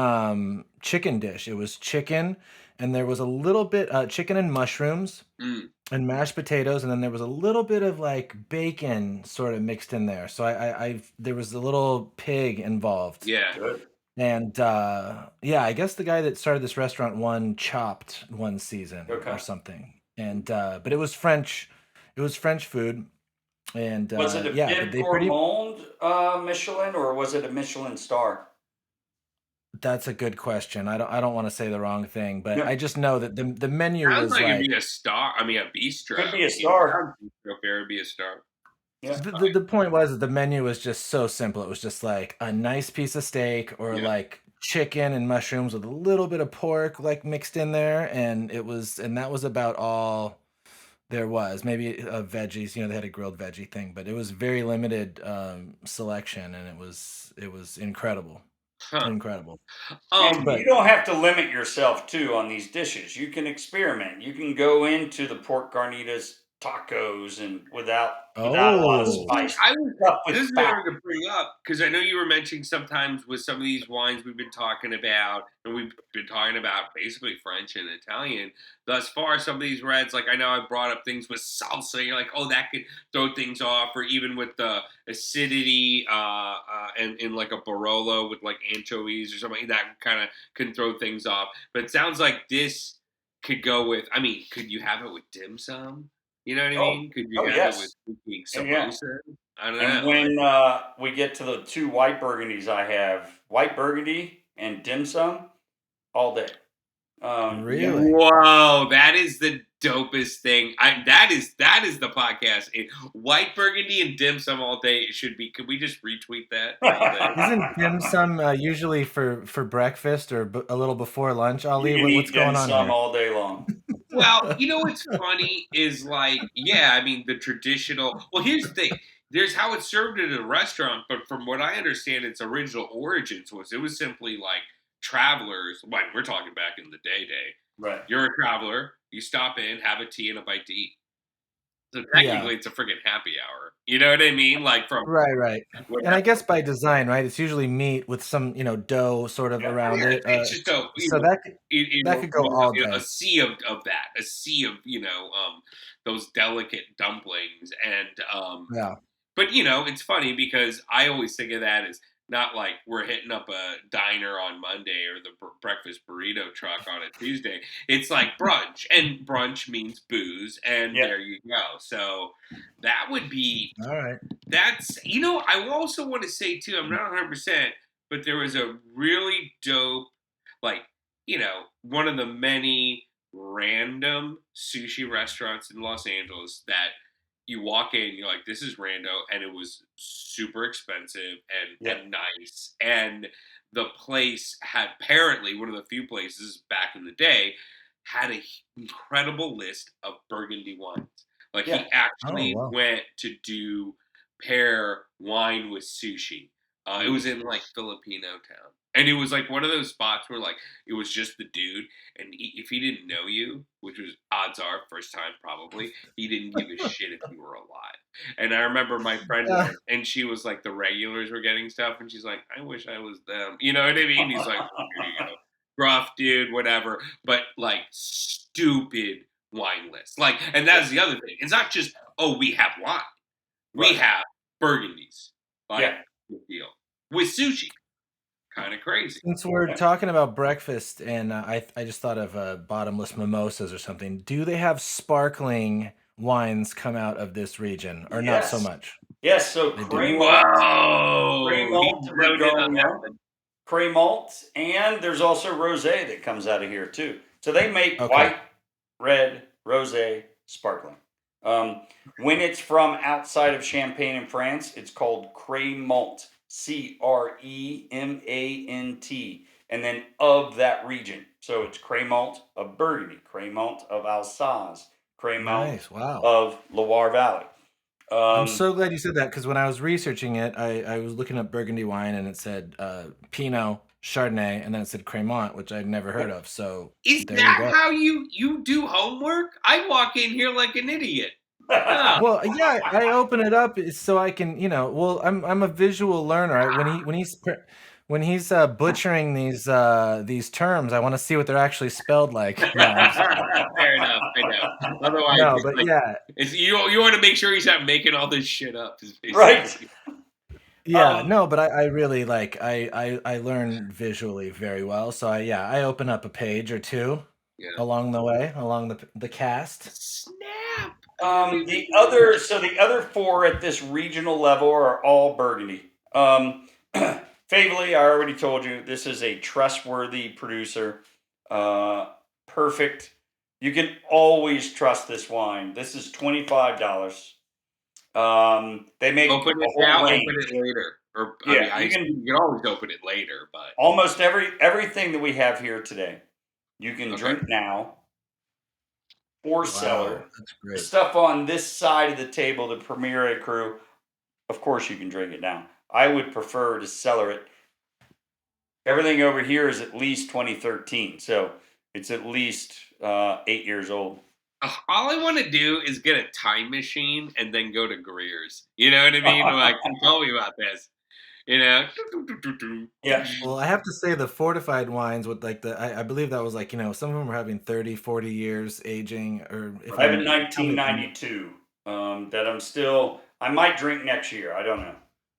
chicken dish. It was chicken, and there was a little bit chicken and mushrooms Mm. and mashed potatoes, and then there was a little bit of like bacon sort of mixed in there. So I there was a little pig involved. Yeah. Good. And yeah, I guess the guy that started this restaurant won Chopped one season Okay. or something. And but it was French. It was French food. And Was it a yeah, but Bib they pretty. Gourmand Michelin, or was it a Michelin star? That's a good question. I don't want to say the wrong thing, but Yeah. I just know that the menu Sounds was like it'd like be a star. I mean, a bistro. Could be a You know, star. bistro fare would be a star. Yeah. the point was that the menu was just so simple. It was just like a nice piece of steak or Yeah. like chicken and mushrooms with a little bit of pork like mixed in there, and that was about all there was. Maybe veggies, they had a grilled veggie thing, but it was very limited selection, and it was incredible. Huh. Incredible. And But you don't have to limit yourself too on these dishes. You can experiment. You can go into the pork carnitas tacos and without a lot of oh, spice. This is what I wanted to bring up because I know you were mentioning sometimes with some of these wines we've been talking about, and we've been talking about basically French and Italian thus far. Some of these reds, like I know I brought up things with salsa. You're like, oh, that could throw things off, or even with the acidity and in like a Barolo with like anchovies or something that kind of can throw things off. But it sounds like this could go with. I mean, could you have it with dim sum? You know what I mean? Could you have it with samosa? I don't And know. when we get to the two white burgundies, I have white burgundy and dim sum all day. really? Whoa, that is the dopest thing. That is the podcast. White burgundy and dim sum all day should be. Could we just retweet that all day? Isn't dim sum usually for breakfast or a little before lunch, Ali? You can What's eat going dim on sum here? all day long. Well, you know what's funny is like, yeah, I mean the traditional. Well, here's the thing. There's how it's served at a restaurant, but from what I understand, its original origins was it was simply like travelers. Like we're talking back in the day. Right. You're a traveler. You stop in, have a tea and a bite to eat. So Yeah. technically, it's a friggin' happy hour. You know what I mean? Like from Right. And I guess by design, right? It's usually meat with some, dough sort of around it. It's just a So that could go all day. a sea of that, a sea of those delicate dumplings and Yeah. But it's funny because I always think of that as not like we're hitting up a diner on Monday or the breakfast burrito truck on a Tuesday. It's like brunch, and brunch means booze, and there you go. So that would be all right. That's I also want to say too. I'm not 100%, but there was a really dope, like one of the many random sushi restaurants in Los Angeles that you walk in, you're like, this is rando, and it was super expensive and nice. And the place had apparently one of the few places back in the day had an incredible list of Burgundy wines. Like he actually went to pair wine with sushi. It was in like Filipino town. And it was like one of those spots where like it was just the dude, and if he didn't know you, which was odds are first time probably, he didn't give a shit if you were alive. And I remember my friend went, and she was like the regulars were getting stuff, and she's like, I wish I was them. You know what I mean? He's like, here you go, rough dude, whatever, but like stupid wine list. Like, and that's the other thing. It's not just we have wine, we have burgundies. Like, big deal with sushi. Kind of crazy. Since we're talking about breakfast, and I just thought of bottomless mimosas or something. Do they have sparkling wines come out of this region, or not so much? Yes. So Cream malt, and there's also rosé that comes out of here too. So they make white, red, rosé, sparkling. When it's from outside of Champagne in France, it's called Crémant. Cremant, and then of that region. So it's Crémant of Burgundy, Crémant of Alsace, Crémant of Loire Valley. I'm so glad you said that because when I was researching it, I was looking up Burgundy wine and it said Pinot, Chardonnay, and then it said Cremant, which I'd never heard of. So Is there you that go. how you do homework? I walk in here like an idiot. Oh. Well, yeah, I open it up so I can, well, I'm a visual learner. When he's butchering these terms, I want to see what they're actually spelled like. No, I'm just kidding. Fair enough. I know. Otherwise, No, it's but like yeah, you want to make sure he's not making all this shit up. Is basically. Right. yeah, no, but I really like I learn visually very well. So I open up a page or two Yeah. along the way, along the cast. Snap. The other four at this regional level are all Burgundy. Favely, I already told you, this is a trustworthy producer. Perfect. You can always trust this wine. This is $25. They make open it now, open it later. Or Yeah, you can always open it later, but almost everything that we have here today, you can drink now or cellar. That's The great. stuff on this side of the table, the Premier Crew, of course you can drink it now. I would prefer to cellar it. Everything over here is at least 2013, so it's at least 8 years old. all I want to do is get a time machine and then go to Greer's. You know what I mean? Like, tell me about this. You know? Yeah. Well, I have to say the fortified wines with like I believe that was like, some of them were having 30, 40 years aging or if I have a I'm 1992 that I might drink next year. I don't know.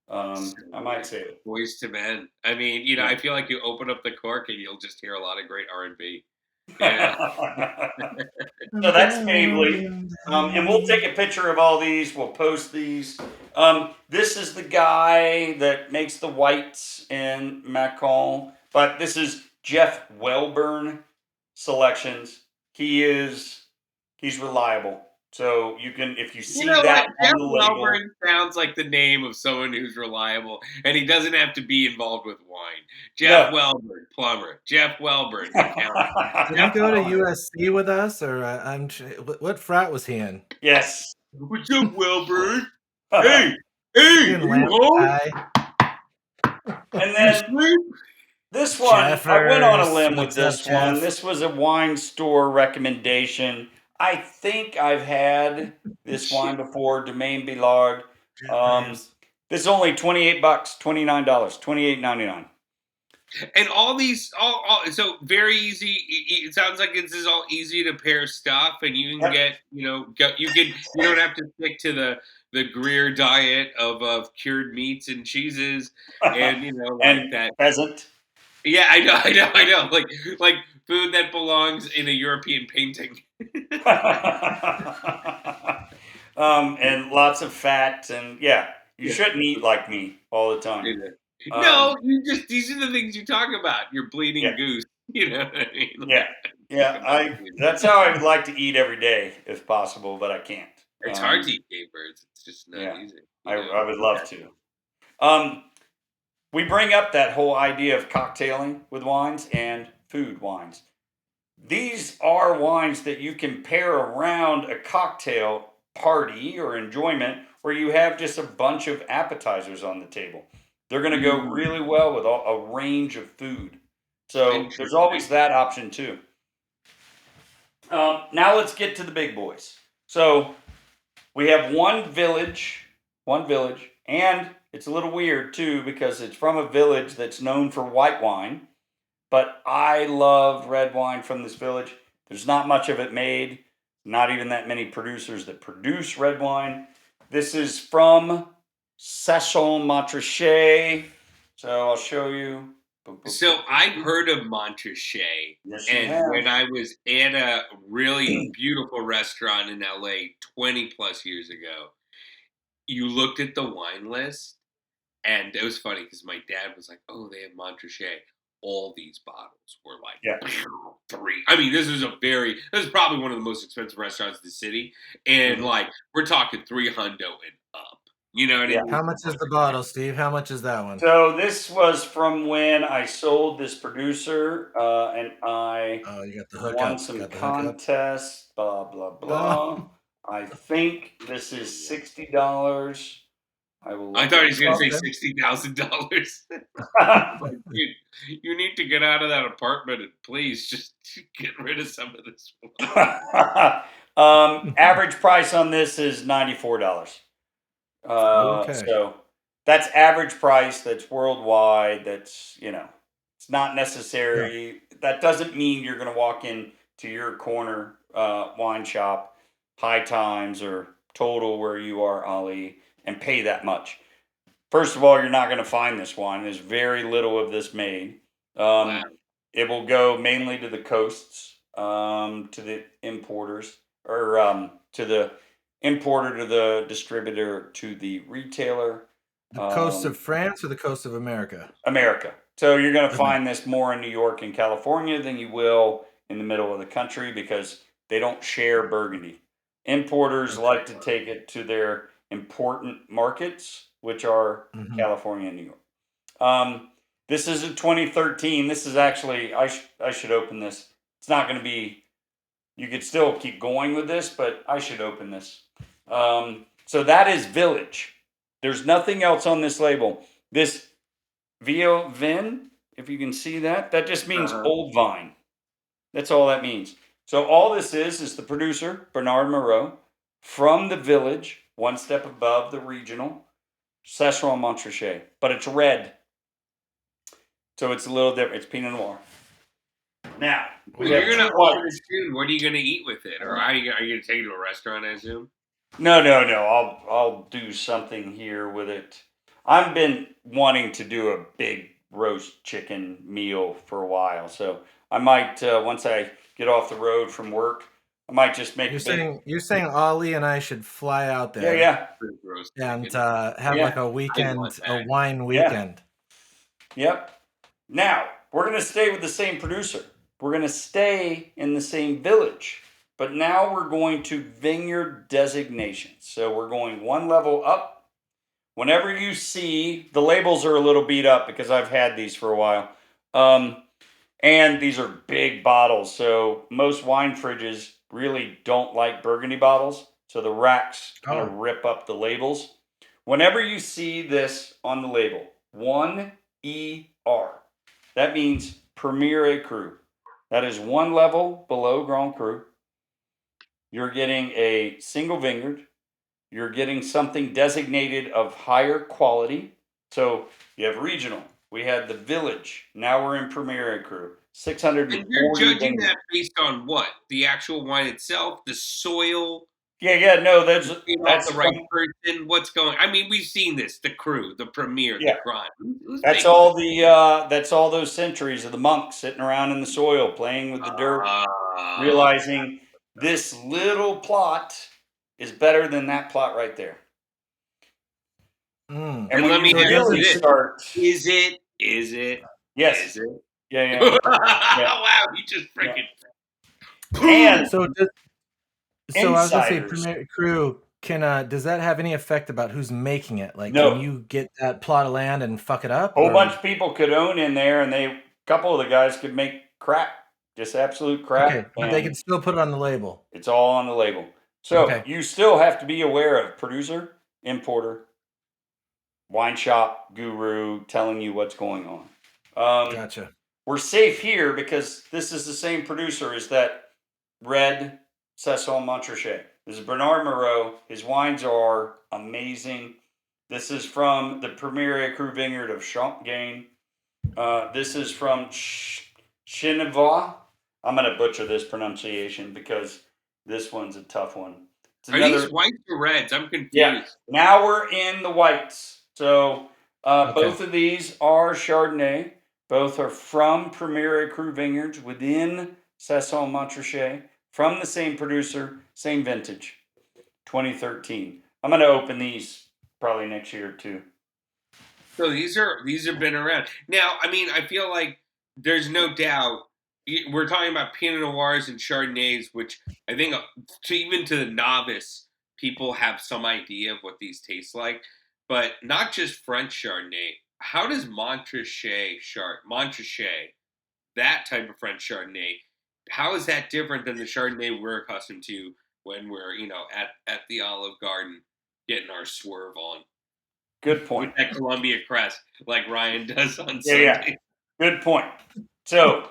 I might save it. Boys to Men. I mean, I feel like you open up the cork and you'll just hear a lot of great R&B. Yeah. So that's Fably. And we'll take a picture of all these. We'll post these. This is the guy that makes the whites in Macon. But this is Jeff Welburn Selections. He's reliable. So you can, if you see that Jeff on the label. Welburn sounds like the name of someone who's reliable, and he doesn't have to be involved with wine. Jeff Welburn, plumber. Jeff Welburn, accountant. Did he go to USC with us, or what frat was he in? Yes. What's up, Welburn? Hey, you home? And then this one, I went on a limb with this one. This was a wine store recommendation. I think I've had this wine before, Domaine Billard. This is only $28, $29, $28.99. And all these, so very easy. It sounds like this is all easy to pair stuff, and you can get, you don't have to stick to the Greer diet of cured meats and cheeses, and and that pheasant. Yeah, I know. Like food that belongs in a European painting. And lots of fat, and you shouldn't eat like me all the time. No, these are the things you talk about. You're bleeding goose. You know what I mean? That's how I would like to eat every day if possible, but I can't. It's hard to eat gay birds. It's just not easy. I would love to. We bring up that whole idea of cocktailing with wines and food wines. These are wines that you can pair around a cocktail party or enjoyment where you have just a bunch of appetizers on the table. They're going to go really well with a range of food. So there's always that option too. Now let's get to the big boys. So we have one village, and it's a little weird too because it's from a village that's known for white wine. But I love red wine from this village. There's not much of it made, not even that many producers that produce red wine. This is from Sachon Montrachet. So I'll show you. So I've heard of Montrachet, and when I was at a really beautiful restaurant in LA 20 plus years ago, you looked at the wine list, and it was funny because my dad was like, "Oh, they have Montrachet." All these bottles were like three. I mean, this is probably one of the most expensive restaurants in the city, and like we're talking $300 and up. You know what I mean? How much is the bottle, Steve? How much is that one? So this was from when I sold this producer, and I you got the won some contests, blah, blah, blah. I think this is $60. I thought he was going to say $60,000. Dude, you need to get out of that apartment and please just get rid of some of this. Average price on this is $94. Okay. So that's average price. That's worldwide. That's it's not necessary. Yeah. That doesn't mean you're going to walk in to your corner wine shop, High Times or Total where you are, Ali, and pay that much. First of all, you're not going to find this wine. There's very little of this made. Wow. It will go mainly to the coasts, to the importers, or to the importer, to the distributor, to the retailer. The coast of France or the coast of America? America. So you're going to find this more in New York and California than you will in the middle of the country because they don't share Burgundy. Importers like to take it to their important markets, which are California and New York. This is a 2013. This is actually, I should open this. It's not going to be, you could still keep going with this, but I should open this. So that is Village. There's nothing else on this label. This Vio Vin, if you can see that, that just means old vine. That's all that means. So all this is the producer, Bernard Moreau, from the Village, one step above the regional, Cesseron Montrachet, but it's red. So it's a little different. It's Pinot Noir. Now, you're going to open this soon. What are you going to eat with it? Or are you going to take it to a restaurant, I assume? No. I'll do something here with it. I've been wanting to do a big roast chicken meal for a while. So I might, once I get off the road from work, I might just make You're saying Ali and I should fly out there. Yeah. And have like a weekend, a wine weekend. Yep. Now, we're going to stay with the same producer. We're going to stay in the same village. But now we're going to vineyard designations. So we're going one level up. Whenever you see, the labels are a little beat up because I've had these for a while. And these are big bottles. So most wine fridges really don't like Burgundy bottles. So the racks kind of rip up the labels. Whenever you see this on the label, 1ER, that means Premier Cru. That is one level below Grand Cru. You're getting a single vineyard. You're getting something designated of higher quality. So you have regional. We had the Village. Now we're in Premier Cru. 640. And you're judging that based on what? The actual wine itself, the soil. Yeah. No, that's the right person. What's going? I mean, we've seen this. The Cru, the Premier, the Grand. That's all the. That's all those centuries of the monks sitting around in the soil, playing with the dirt, realizing this little plot is better than that plot right there. And let me ask you this: Is it? Yes. Is it? Yeah. Wow, you just freaking. And so I was gonna say, Premier Cru, does that have any effect about who's making it? Like, can you get that plot of land and fuck it up? A whole bunch of people could own in there, and a couple of the guys could make crap, just absolute crap. Okay, but they can still put it on the label. It's all on the label. So you still have to be aware of producer, importer, wine shop, guru telling you what's going on. Gotcha. We're safe here because this is the same producer as that red Cesseron Montrachet. This is Bernard Moreau. His wines are amazing. This is from the Premier Cru vineyard of Champagne. This is from Chenevois. I'm going to butcher this pronunciation because this one's a tough one. Are these whites or reds? I'm confused. Yeah. Now we're in the whites. So both of these are Chardonnay. Both are from Premier Cru vineyards within Cesseron Montrachet, from the same producer, same vintage, 2013. I'm going to open these probably next year too. So these have been around. Now, I mean, I feel like there's no doubt we're talking about Pinot Noirs and Chardonnays, which I think even to the novice, people have some idea of what these taste like, but not just French Chardonnay. How does Montrachet, that type of French Chardonnay, how is that different than the Chardonnay we're accustomed to when we're at the Olive Garden getting our swerve on. Good point. With that Columbia crest, like Ryan does on Yeah. Sunday. Good point. So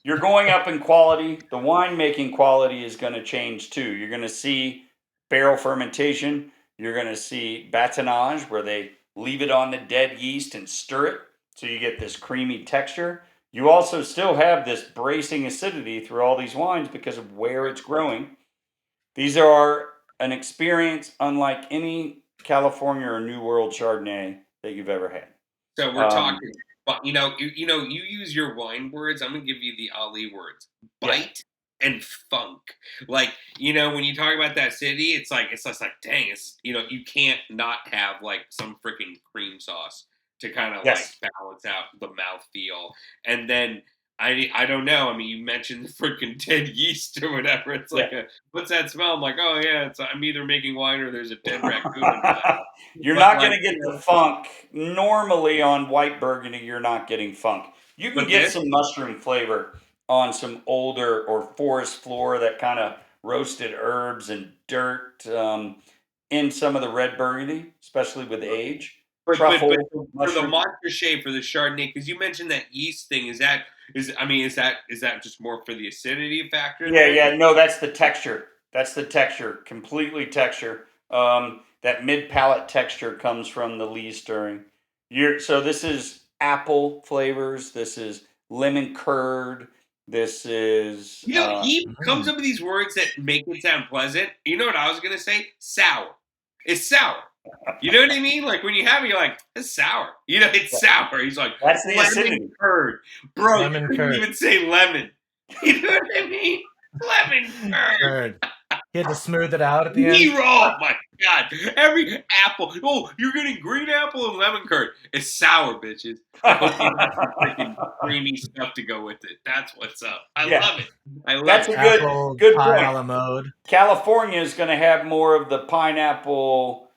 you're going up in quality. The winemaking quality is going to change too. You're going to see barrel fermentation. You're going to see batonnage, where they leave it on the dead yeast and stir it, so you get this creamy texture. You also still have this bracing acidity through all these wines because of where it's growing. These are an experience unlike any California or New World Chardonnay that you've ever had. So we're talking, but you use your wine words. I'm gonna give you the Ali words: bite and funk. Like, when you talk about that city, it's just like, dang, you can't not have like some freaking cream sauce to kind of like balance out the mouthfeel. And then I don't know. I mean, you mentioned the freaking dead yeast or whatever. It's like, what's that smell? I'm like, oh yeah, I'm either making wine or there's a dead raccoon in there. You're not going to get the funk. Normally on white Burgundy, you're not getting funk. You can get some mushroom flavor on some older or forest floor, that kind of roasted herbs and dirt in some of the red Burgundy, especially with age. But for the Montrachet, for the Chardonnay, because you mentioned that yeast thing, is that just more for the acidity factor? Yeah. No, that's the texture. Completely texture. That mid palate texture comes from the lee stirring. So this is apple flavors. This is lemon curd. This is he comes up with these words that make it sound pleasant. You know what I was gonna say? Sour. It's sour. You know what I mean? Like when you have it, you're like, it's sour. It's sour. He's like, that's the lemon acidity. Curd. Bro, you couldn't even say lemon. You know what I mean? Lemon curd. He had to smooth it out at the end. Oh my God. Every apple. Oh, you're getting green apple and lemon curd. It's sour, bitches. Freaking creamy stuff to go with it. That's what's up. I love it. That's a good point. A la mode. California is going to have more of the pineapple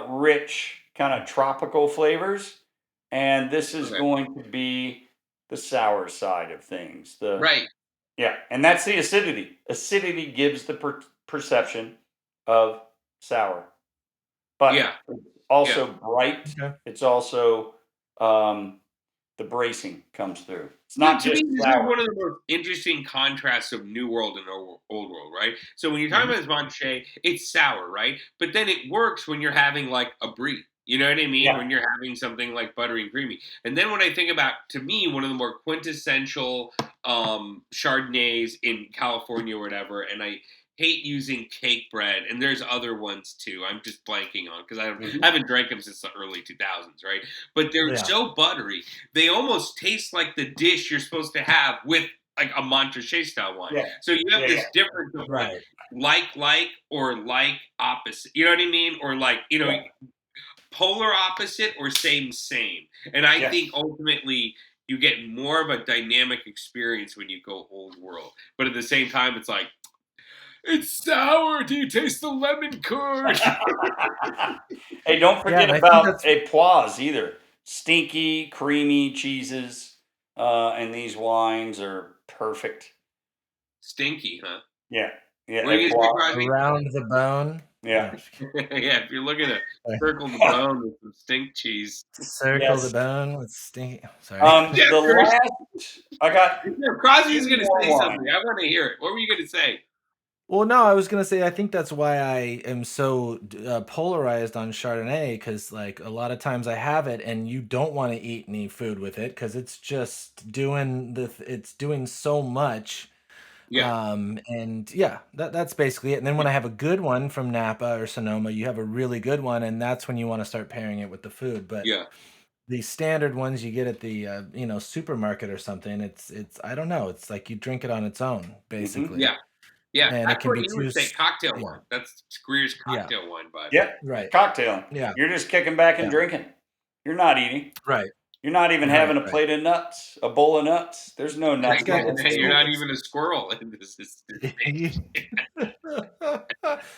rich kind of tropical flavors. And this is going to be the sour side of things. Right. Yeah, and that's the acidity. Acidity gives the perception of sour, but it's also bright. Okay. It's also the bracing comes through. It's not just me, sour. This is one of the most interesting contrasts of New World and Old World, right? So when you're talking about this Montrachet, it's sour, right? But then it works when you're having like a brie. You know what I mean? Yeah. When you're having something like buttery and creamy. And then when I think about, to me, one of the more quintessential Chardonnays in California or whatever, and I hate using cake bread, and there's other ones too. I'm just blanking on, because I haven't drank them since the early 2000s, right? But they're so buttery. They almost taste like the dish you're supposed to have with like a Montrachet style wine. Yeah. So you have this difference of like or like opposite. You know what I mean? Or like, polar opposite or same. And I think ultimately you get more of a dynamic experience when you go Old World. But at the same time, it's like, it's sour. Do you taste the lemon curd? Hey, don't forget about Époise either. Stinky, creamy cheeses, and these wines are perfect. Stinky, huh? Yeah. Around the bone. Yeah. If you're looking at circle the bone with some stink cheese. Circle the bone with stink. Sorry. Crosby's going to say something. I want to hear it. What were you going to say? Well, no, I was going to say, I think that's why I am so polarized on Chardonnay, because like a lot of times I have it and you don't want to eat any food with it because it's just doing so much. Yeah. That's basically it. And then when I have a good one from Napa or Sonoma, you have a really good one, and that's when you want to start pairing it with the food. But the standard ones you get at the supermarket or something, it's I don't know, it's like you drink it on its own, basically. Yeah, and that's what you would say cocktail wine. That's Greer's cocktail wine, bud. Yeah, right. Cocktail. Yeah, you're just kicking back and drinking. You're not eating. Right. You're not even having a plate of nuts, a bowl of nuts. There's no nuts. You're not even a squirrel in this.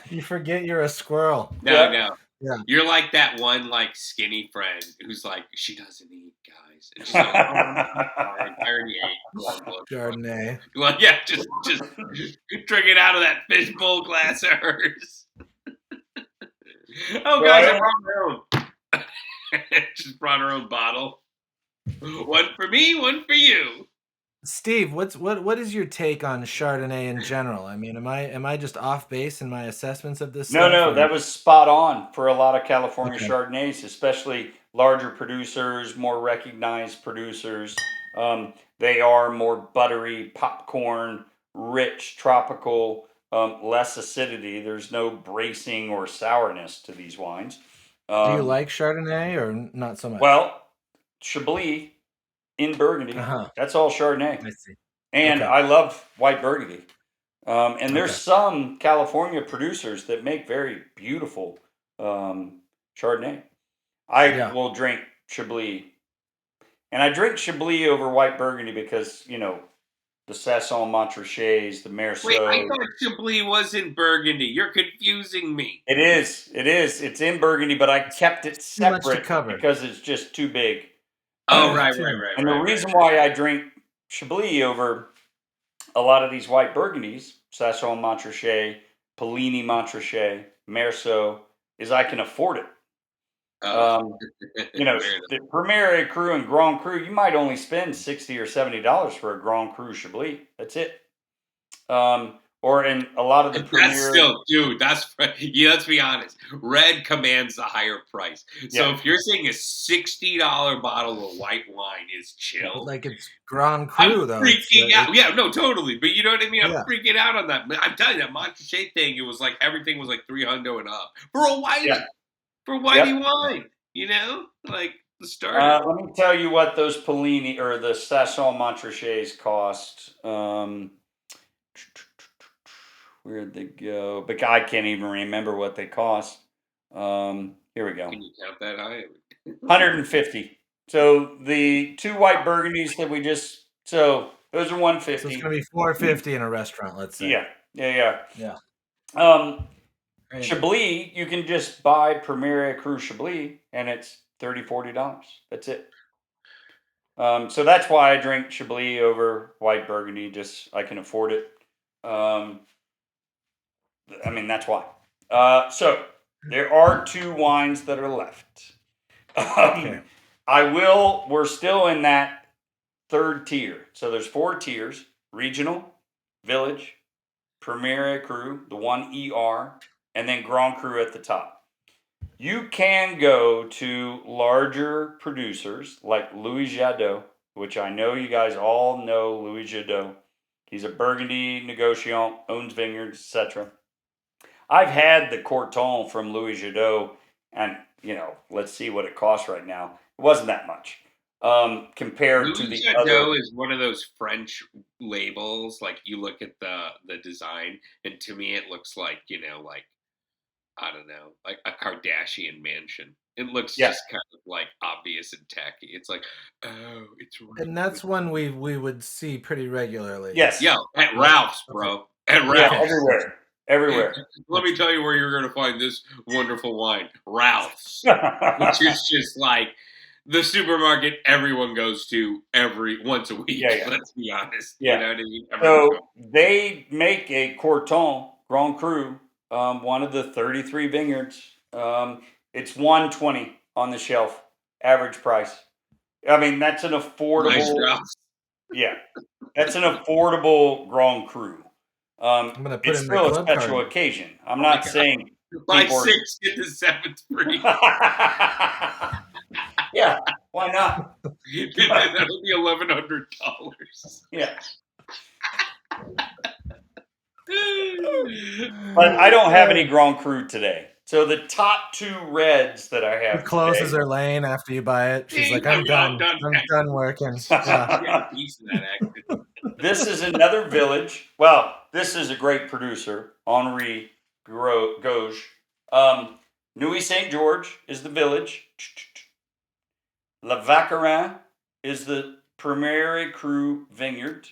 You forget you're a squirrel. No. Yeah. You're like that one like skinny friend who's like, she doesn't eat, guys. It's just like, oh, I'm sorry. I already ate. Chardonnay. Well, yeah, just drink it out of that fishbowl glass of hers. Oh, guys, I brought my own. Just brought her own bottle. One for me, one for you. Steve, what is your take on Chardonnay in general? I mean, am I just off base in my assessments of this stuff? No, that was spot on for a lot of California Okay. Chardonnays, especially larger producers, more recognized producers. They are more buttery, popcorn, rich, tropical, less acidity. There's no bracing or sourness to these wines. Do you like Chardonnay or not so much? Well, Chablis in Burgundy, that's all Chardonnay. I see. And Okay. I love white Burgundy. And there's Okay. some California producers that make very beautiful Chardonnay. I will drink Chablis. And I drink Chablis over white Burgundy because, the Sasson Montrachets, the Merceau. Wait, I thought Chablis was in Burgundy. You're confusing me. It is. It's in Burgundy, but I kept it separate because it's just too big. Oh, right. And the reason why I drink Chablis over a lot of these white Burgundies, Sasson Montrachet, Polini Montrachet, Merceau, is I can afford it. The Premier Cru and Grand Cru, you might only spend $60 or $70 for a Grand Cru Chablis. That's it. Or in a lot of the Premier. That's still, dude. Let's be honest. Red commands the higher price. So if you're saying a $60 bottle of white wine is chill, like it's Grand Cru, though. Freaking out. Yeah, no, totally. But you know what I mean? I'm freaking out on that. I'm telling you, that Montrachet thing, it was like everything was like $300 and up for a whitey. Yeah. For whitey wine, like the starter. Let me tell you what those Polini or the Sasson Montrachets cost. Where'd they go? But I can't even remember what they cost. Here we go. Can you count that high? 150. So the two white Burgundies that those are 150. So it's gonna be $450 in a restaurant, let's say. Yeah. Chablis, you can just buy Premier Cru Chablis, and it's $30, $40. That's it. So that's why I drink Chablis over white Burgundy. Just I can afford it. That's why. So there are two wines that are left. We're still in that third tier. So there's 4 tiers: regional, village, Premier Cru, the 1 ER, and then Grand Cru at the top. You can go to larger producers like Louis Jadot, which I know you guys all know Louis Jadot. He's a Burgundy negociant, owns vineyards, etc. I've had the Corton from Louis Jadot, and let's see what it costs right now. It wasn't that much compared Louis to the Jadot other. is one of those French labels. Like you look at the design, and to me, it looks like I don't know, like a Kardashian mansion. It looks just kind of like obvious and tacky. It's like, oh, it's right. And that's one we would see pretty regularly. Yes. Yeah, at Ralph's, bro. At Ralph's. Yeah, everywhere. Let me tell you where you're going to find this wonderful wine. Ralph's. Which is just like the supermarket everyone goes to once a week. Yeah. Let's be honest. Yeah. You know what I mean? So they make a Corton Grand Cru, one of the 33 vineyards. It's $120 on the shelf, average price. That's an affordable. Nice Ralph's. Yeah, that's an affordable Grand Cru. I'm gonna put it's in still the a special occasion. I'm not saying buy 6 get the 7th free. Yeah, why not? That'll be $1,100. Yeah. But I don't have any Grand Cru today. So the top 2 reds that I have. She closes her lane after you buy it. She's like, I'm done. I'm done working. Yeah. This is another village. Well, this is a great producer, Henri Gauge. Nuit Saint George is the village. La Vacherin is the Premier Cru vineyard.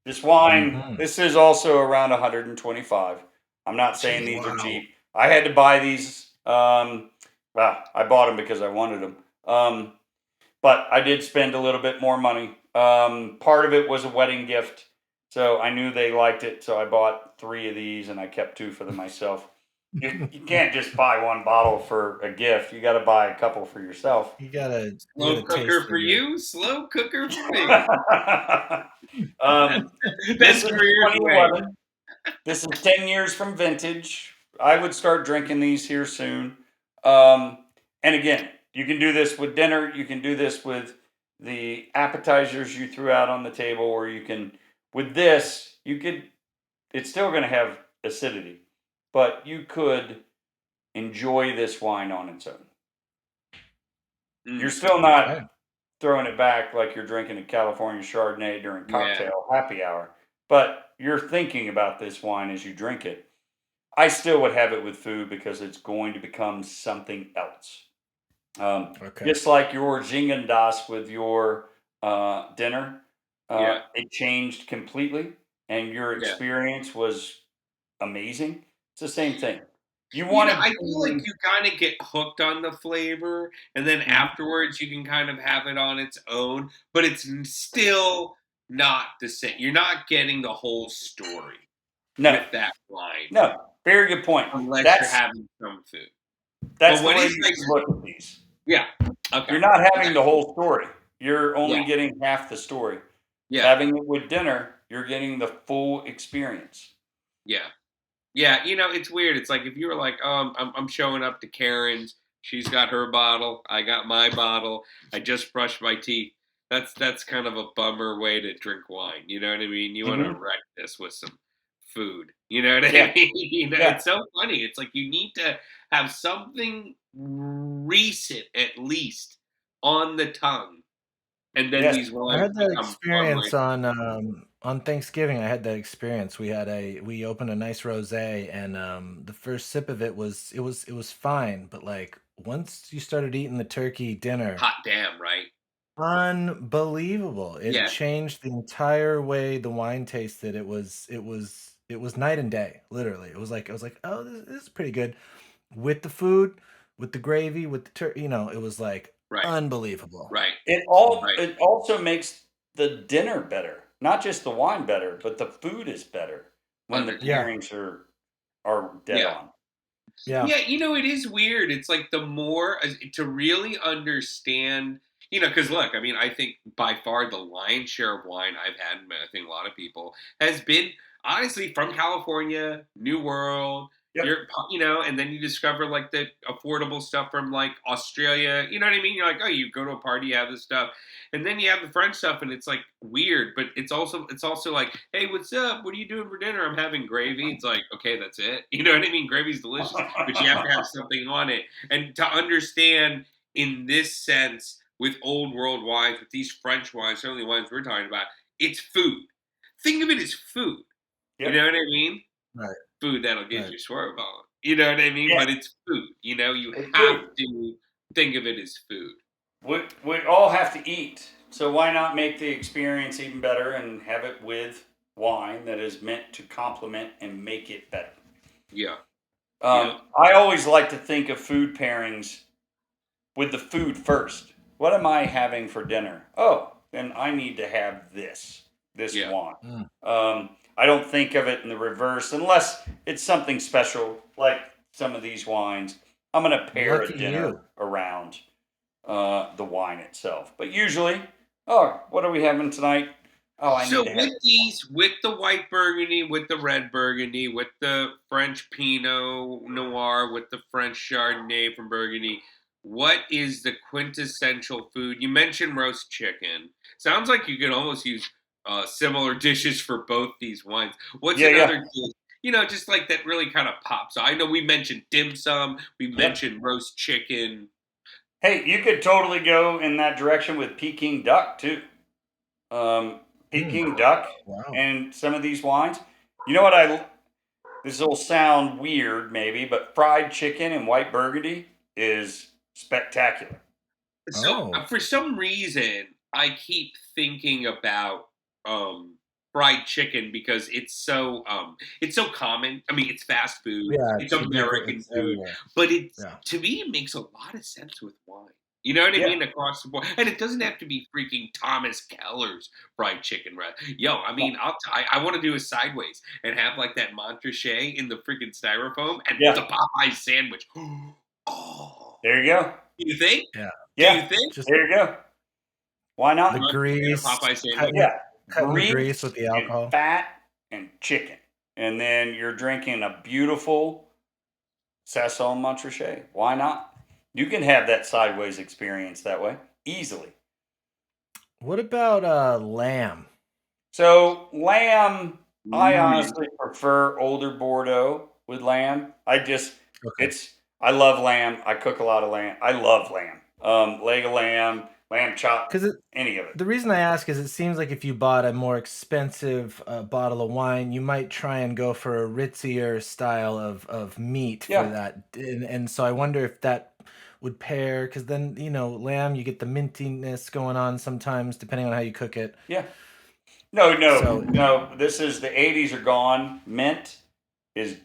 This wine, this is also around 125. I'm not saying these are cheap. I had to buy these. I bought them because I wanted them. but I did spend a little bit more money. Part of it was a wedding gift, so I knew they liked it, so I bought 3 of these and I kept 2 for them myself. You can't just buy 1 bottle for a gift. You got to buy a couple for yourself. You gotta Slow taste cooker for it. you, slow cooker for me. This Best is career way. 2011. This is 10 years from vintage. I would start drinking these here soon. And again, you can do this with dinner. You can do this with the appetizers you threw out on the table, or you can, with this, it's still going to have acidity, but you could enjoy this wine on its own. You're still not throwing it back like you're drinking a California Chardonnay during cocktail happy hour, but you're thinking about this wine as you drink it. I still would have it with food because it's going to become something else. Just like your Zingendas with your dinner, it changed completely, and your experience was amazing. It's the same thing. I feel like you kind of get hooked on the flavor, and then afterwards you can kind of have it on its own, but it's still not the same. You're not getting the whole story with that wine. No, very good point. Unless you're having some food. That's the way you look at these. Yeah. Okay. You're not having the whole story. You're only getting half the story. Yeah. Having it with dinner, you're getting the full experience. Yeah. Yeah, it's weird. It's like if you were like, "Oh, I'm showing up to Karen's. She's got her bottle. I got my bottle. I just brushed my teeth." That's kind of a bummer way to drink wine. You know what I mean? You want to wreck this with some food. You know what I mean? It's so funny. It's like you need to have something recent, at least, on the tongue, and then these wines. I had that experience on Thanksgiving. I had that experience. We opened a nice rosé, and the first sip of it was fine, but like once you started eating the turkey dinner, hot damn, right? Unbelievable! It changed the entire way the wine tasted. It was night and day. Literally, I was like, oh, this is pretty good with the food, with the gravy, with the turkey. It was like. Unbelievable. Right. It also makes the dinner better. Not just the wine better, but the food is better when the pairings are dead on. Yeah. Yeah, it is weird. It's like the more to really understand, because look, I mean, I think by far the lion's share of wine I've had, I think a lot of people, has been honestly from California, New World. And then you discover like the affordable stuff from like Australia. You know what I mean? You're like, oh, you go to a party, you have this stuff, and then you have the French stuff, and it's like weird, but it's also like, hey, what's up? What are you doing for dinner? I'm having gravy. It's like, okay, that's it. You know what I mean? Gravy's delicious, but you have to have something on it. And to understand in this sense with old world wines, with these French wines, certainly the wines we're talking about, it's food. Think of it as food. You know what I mean? Right. Food that'll get you swerve on. You know what I mean? But it's food. You have to think of it as food. We all have to eat. So why not make the experience even better and have it with wine that is meant to complement and make it better? Yeah. I always like to think of food pairings with the food first. What am I having for dinner? Oh, then I need to have this wine. I don't think of it in the reverse unless it's something special like some of these wines. I'm going to pair a dinner around the wine itself. But usually, what are we having tonight? With the white Burgundy, with the red Burgundy, with the French Pinot Noir, with the French Chardonnay from Burgundy, what is the quintessential food? You mentioned roast chicken. Sounds like you could almost use similar dishes for both these wines. What's another dish? Just like that really kind of pops. I know we mentioned dim sum. We mentioned roast chicken. Hey, you could totally go in that direction with Peking duck too. Peking duck and some of these wines. You know what this will sound weird maybe, but fried chicken and white Burgundy is spectacular. So for some reason, I keep thinking about fried chicken because it's so common. I mean, it's fast food. It's American food, but to me, it makes a lot of sense with wine. You know what I Yeah. mean? Across the board. And it doesn't have to be freaking Thomas Keller's fried chicken. Yo, I mean, I want to do a sideways and have like that Montrachet in the freaking styrofoam and Yeah. the Popeye sandwich. Oh. There you go. Do you think? Yeah. Do Yeah. you think? Just There you go. Why not? the grease, Popeye sandwich. cutting, Yeah. cutting the grease with the alcohol. And fat and chicken. And then you're drinking a beautiful Sasson Montrachet. Why not? You can have that sideways experience that way easily. What about lamb? So lamb, I honestly prefer older Bordeaux with lamb. I love lamb. I cook a lot of lamb. I love lamb. Leg of lamb, lamb chop, any of it. The reason I ask is it seems like if you bought a more expensive bottle of wine, you might try and go for a ritzier style of meat for that. And so I wonder if that would pair, because then, lamb, you get the mintiness going on sometimes, depending on how you cook it. Yeah. No. This is the 80s are gone. Mint is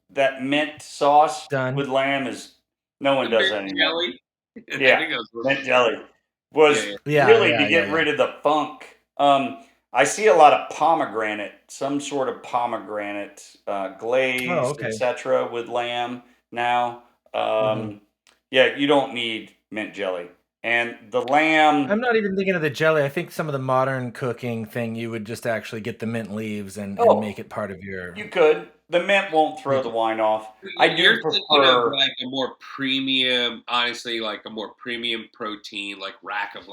that mint sauce Done. with lamb is no one does that anymore. Jelly? Yeah, mint jelly was really to get rid of the funk. I see a lot of pomegranate, some sort of pomegranate glaze, etc. with lamb now. Yeah, you don't need mint jelly. And the lamb... I'm not even thinking of the jelly. I think some of the modern cooking thing, you would just actually get the mint leaves and make it part of your... You could. The mint won't throw the wine off. You're thinking of like a more premium, honestly, like a more premium protein, like rack of,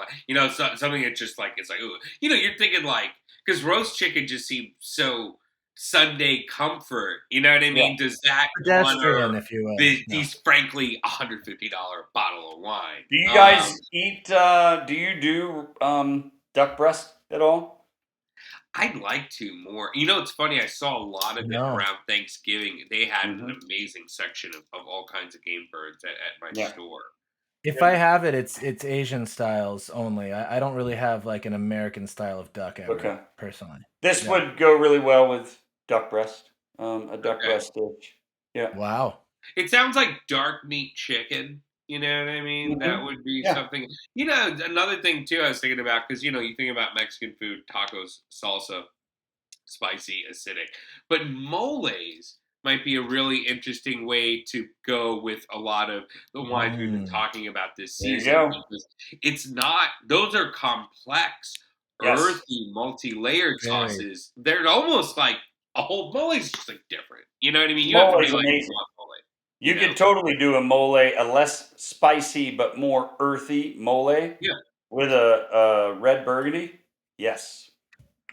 something that's just like, it's like, ooh. You're thinking like, because roast chicken just seems so Sunday comfort. You know what I mean? Does that pedestrian, if you will, these frankly $150 bottle of wine? Do you guys eat? Do you do duck breast at all? I'd like to more. It's funny. I saw a lot of it around Thanksgiving. They had an amazing section of all kinds of game birds at my store. If I have it, it's Asian styles only. I don't really have like an American style of duck ever, personally. This would go really well with duck breast, a duck breast dish. Yeah. Wow. It sounds like dark meat chicken. You know what I mean? That would be something. Another thing too I was thinking about, because you think about Mexican food, tacos, salsa, spicy, acidic. But moles might be a really interesting way to go with a lot of the wines we've been talking about this season. Because it's not, those are complex, earthy, multi-layered sauces. They're almost like a whole mole is just like different. You know what I mean? You have to be like mole. You could totally do a mole, a less spicy but more earthy mole. Yeah. With a red Burgundy. Yes.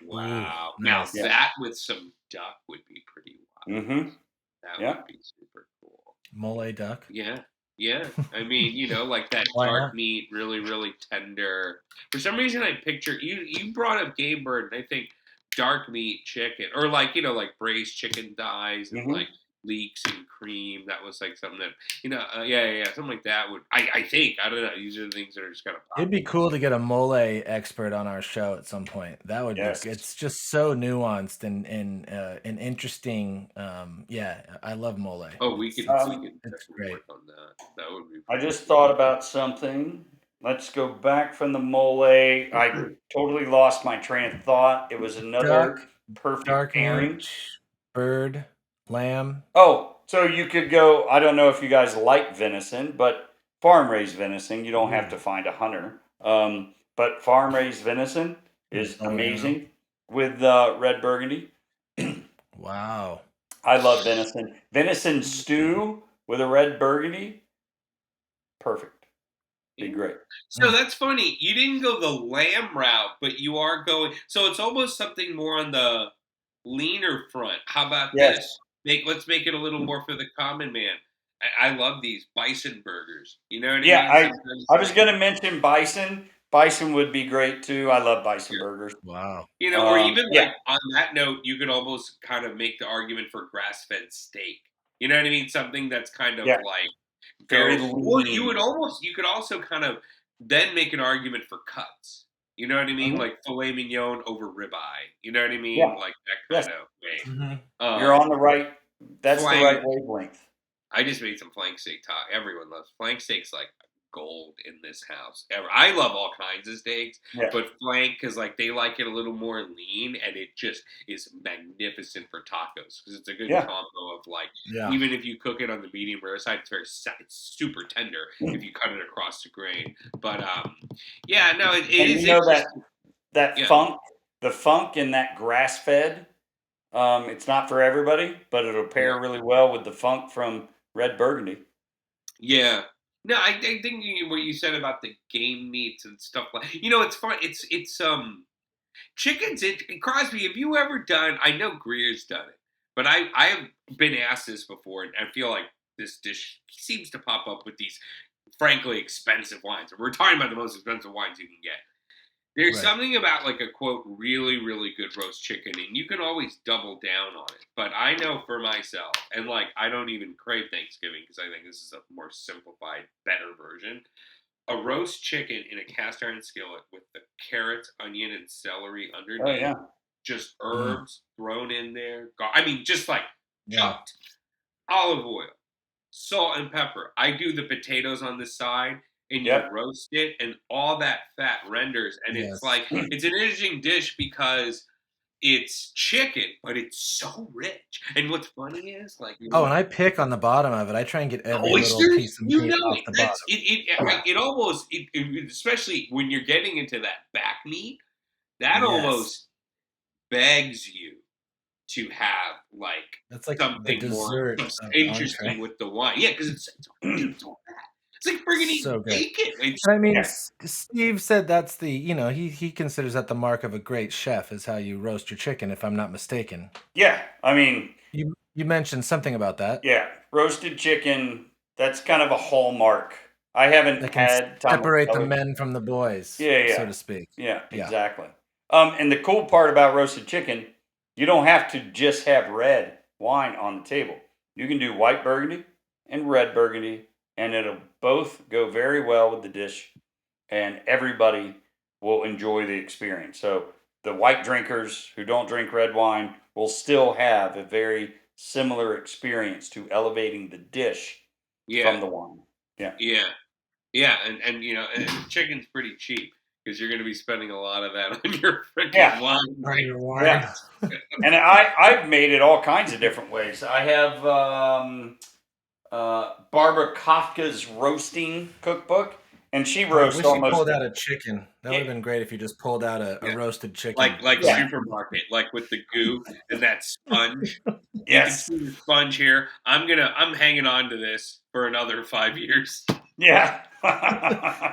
Wow. Now that with some duck would be pretty wild. That would be super cool. Mole duck. Yeah. Yeah. I mean, like that dark meat, really, really tender. For some reason I picture you brought up game bird, and I think dark meat chicken, or like braised chicken thighs and like leeks and cream. That was like something that something like that would I think, I don't know, these are the things that are just kind of popular. It'd be cool to get a mole expert on our show at some point. That would be, it's just so nuanced and interesting. I love mole. We could it's great work on that would be I just thought about something. Let's go back from the mole. I totally lost my train of thought. It was another perfect pairing. Bird, lamb. Oh, so you could go, I don't know if you guys like venison, but farm-raised venison, you don't have to find a hunter. But farm-raised venison is amazing with red Burgundy. Wow. I love venison. Venison stew with a red Burgundy, perfect. Be great. So that's funny. You didn't go the lamb route, but you are going. So it's almost something more on the leaner front. How about this? Let's make it a little more for the common man. I love these Bison Burgers. You know what I mean? I was going to mention Bison. Bison would be great too. I love Bison Burgers. Wow. Or even like on that note, you could almost kind of make the argument for grass-fed steak. You know what I mean? Something that's kind of like very lean. Or you could also kind of then make an argument for cuts. You know what I mean? Like filet mignon over ribeye. You know what I mean? Like that kind of way. You're on the right. That's the right wavelength. I just made some flank steak talk. Everyone loves flank steaks. Like gold in this house ever. I love all kinds of steaks, Yeah. but flank, because like they like it a little more lean, and it just is magnificent for tacos because it's a good Yeah. combo of like Yeah. even if you cook it on the medium rare side, it's super tender if you cut it across the grain. But yeah, no, it And is you know interesting. that Yeah. the funk in that grass fed. It's not for everybody, but it'll Yeah. pair really well with the funk from red Burgundy. Yeah. No, I think what you said about the game meats and stuff like it's fun. It's chickens. Crosby, have you ever done? I know Greer's done it, but I have been asked this before, and I feel like this dish seems to pop up with these frankly expensive wines. We're talking about the most expensive wines you can get. There's Right. something about like a quote really really good roast chicken, and you can always double down on it. But I know for myself, and like I don't even crave Thanksgiving because I think this is a more simplified, better version. A roast chicken in a cast iron skillet with the carrots, onion, and celery Oh underneath, yeah, just Mm, herbs thrown in there. I mean, just like yeah. chopped olive oil, salt and pepper. I do the potatoes on the side, and you yep. roast it, and all that fat renders, and it's Yes. like it's an interesting dish because it's chicken, but it's so rich. And what's funny is like Oh, and I pick on the bottom of it. I try and get every little oysters, piece of you meat know off it. the That's bottom. it. It almost, especially when you're getting into that back meat, that Yes. almost begs you to have like That's like the something more dessert of the entree. interesting with the wine. Yeah, because it's all that. It's like friggin' eating So good. bacon. It's And I mean, Yeah, Steve said that's he considers that the mark of a great chef is how you roast your chicken, if I'm not mistaken. yeah. I mean, You mentioned something about that. yeah, roasted chicken. That's kind of a hallmark. I haven't That can had Thomas separate the Keller's. men from the boys, Yeah, so yeah, to speak. yeah. Yeah. Exactly. And the cool part about roasted chicken, you don't have to just have red wine on the table. You can do white Burgundy and red Burgundy, and it'll both go very well with the dish, and everybody will enjoy the experience. So the white drinkers who don't drink red wine will still have a very similar experience to elevating the dish yeah, from the wine. Yeah. yeah, yeah, and and chicken's pretty cheap because you're going to be spending a lot of that on your freaking Yeah. wine, On right? your Yeah. wine. And I've made it all kinds of different ways. I have Barbara Kafka's roasting cookbook, and she Oh, I roasts wish you almost. pulled out a chicken. That would Yeah. have been great if you just pulled out a Yeah. roasted chicken. Like Yeah. supermarket, like with the goo and that sponge. You can Yes. see the sponge here. I'm hanging on to this for another 5 years. Yeah.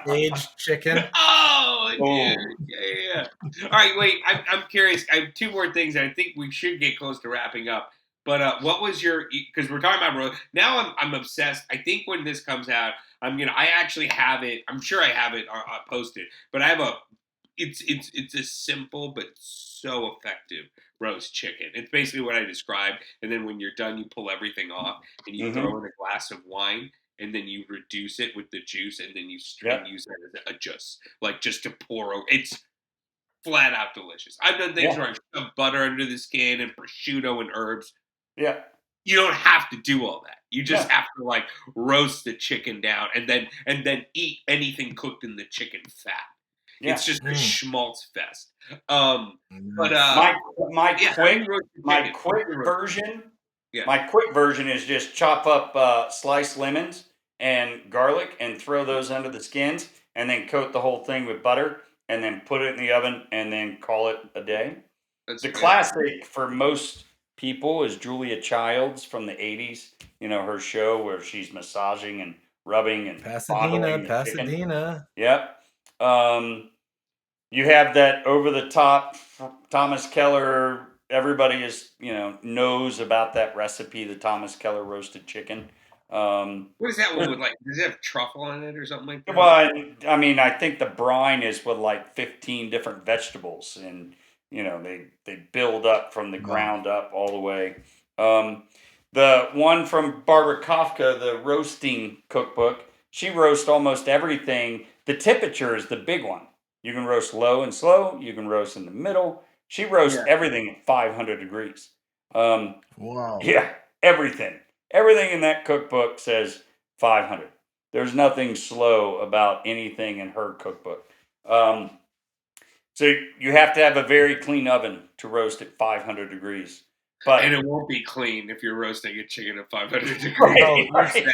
Aged chicken. Oh, dude. Oh. Yeah. All right, wait. I'm curious. I have two more things. I think we should get close to wrapping up. But what was your? Because we're talking about roast. Now I'm obsessed. I think when this comes out, I actually have it. I'm sure I have it posted. But I have a. It's a simple but so effective roast chicken. It's basically what I described. And then when you're done, you pull everything off and you throw in a glass of wine, and then you reduce it with the juice, and then you Yep. use that as a just to pour over. It's flat out delicious. I've done things Yeah. where I shove butter under the skin and prosciutto and herbs. Yeah. You don't have to do all that. You just Yeah. have to like roast the chicken down and then eat anything cooked in the chicken fat. Yeah. It's just a Mm. schmaltz fest. But Nice. My yeah, quick version. Yeah. My quick version is just chop up sliced lemons and garlic and throw those under the skins, and then coat the whole thing with butter, and then put it in the oven, and then call it a day. That's The good. classic for most people is Julia Childs from the 80s. You know, her show where she's massaging and rubbing and fondling the chicken. Pasadena. Yep. You have that over the top Thomas Keller. Everybody knows about that recipe, the Thomas Keller roasted chicken. What is that one with like? Does it have truffle in it or something like that? Well, I mean, I think the brine is with like 15 different vegetables, and they build up from the Wow. ground up all the way. The one from Barbara Kafka, the roasting cookbook, she roasts almost everything. The temperature is the big one. You can roast low and slow. You can roast in the middle. She roasts everything at 500 degrees. Wow. Yeah, everything. Everything in that cookbook says 500. There's nothing slow about anything in her cookbook. So you have to have a very clean oven to roast at 500 degrees. But And it won't be clean if you're roasting a chicken at 500 degrees.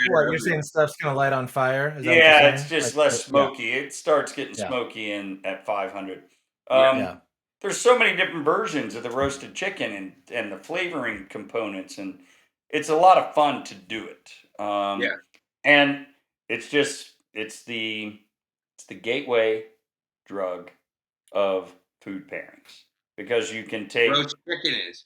You're saying stuff's gonna light on fire? Is that what you're yeah, saying? it's just Like, less smoky. It starts getting Yeah. smoky at 500. Yeah. There's so many different versions of the roasted chicken and the flavoring components, and it's a lot of fun to do it. Yeah. And it's the gateway drug of food pairings because you can take Roast chicken is.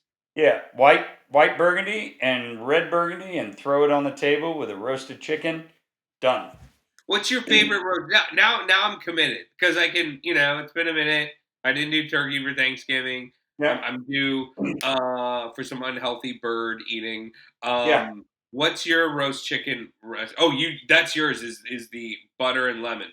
white Burgundy and red Burgundy and throw it on the table with a roasted chicken. Done. What's your favorite roast? Now I'm committed because I can. It's been a minute. I didn't do turkey for Thanksgiving. Yeah. I'm due for some unhealthy bird eating. Yeah. What's your roast chicken? Oh, that's yours. Is the butter and lemon?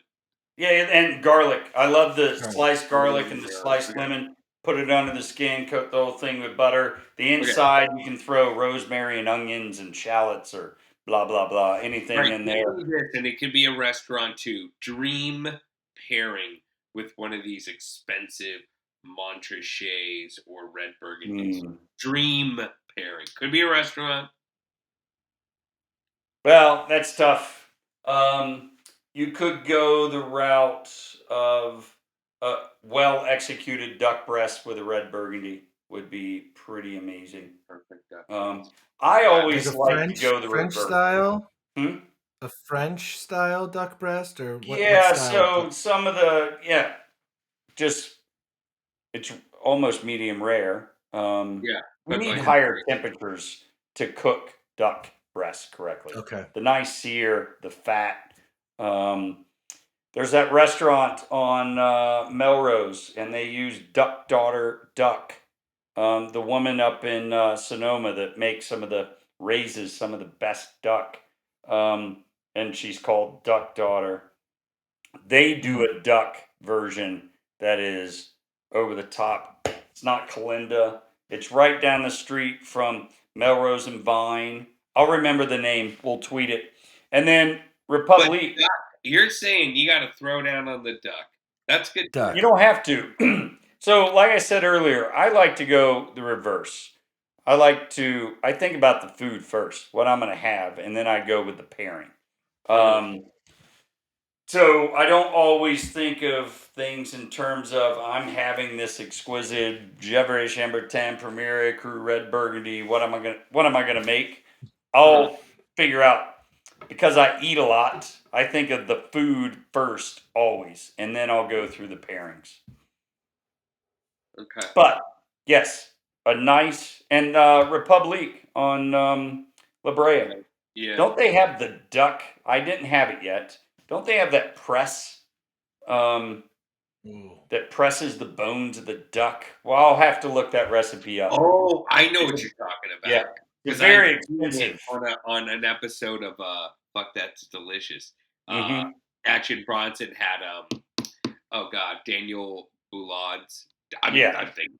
Yeah, and garlic. I love the Garlic. sliced garlic and the sliced lemon. Put it under the skin, coat the whole thing with butter. The inside, you can throw rosemary and onions and shallots or blah, blah, blah, anything in there. And it could be a restaurant too. Dream pairing with one of these expensive Montrachets or red Burgundies. Dream pairing. Could be a restaurant. Well, that's tough. You could go the route of a well-executed duck breast with a red Burgundy would be pretty amazing. Perfect duck. I always like to go the French red style. A French style duck breast, or what? Yeah, what style so some of the just it's almost medium rare. We need higher temperatures to cook duck breast correctly. Okay. The nice sear, the fat. There's that restaurant on Melrose, and they use Duck Daughter Duck. The woman up in Sonoma that makes raises some of the best duck, and she's called Duck Daughter. They do a duck version that is over the top. It's not Calinda. It's right down the street from Melrose and Vine. I'll remember the name. We'll tweet it. And then Republic. You're saying you got to throw down on the duck. That's good. Duck. You don't have to. So, like I said earlier, I like to go the reverse. I think about the food first, what I'm going to have, and then I go with the pairing. So I don't always think of things in terms of I'm having this exquisite Gevrey Chambertin Premier Cru Red Burgundy. What am I gonna make? I'll figure out, because I eat a lot. I think of the food first always, and then I'll go through the pairings. Okay. But yes, a nice and Republique on La Brea. Yeah. Don't they have the duck? I didn't have it yet. Don't they have that press that presses the bones of the duck? Well, I'll have to look that recipe up. Oh, I know what you're talking about. Yeah, it's very expensive. On an episode of Fuck That's Delicious. Action Bronson had Daniel Boulard's. I think,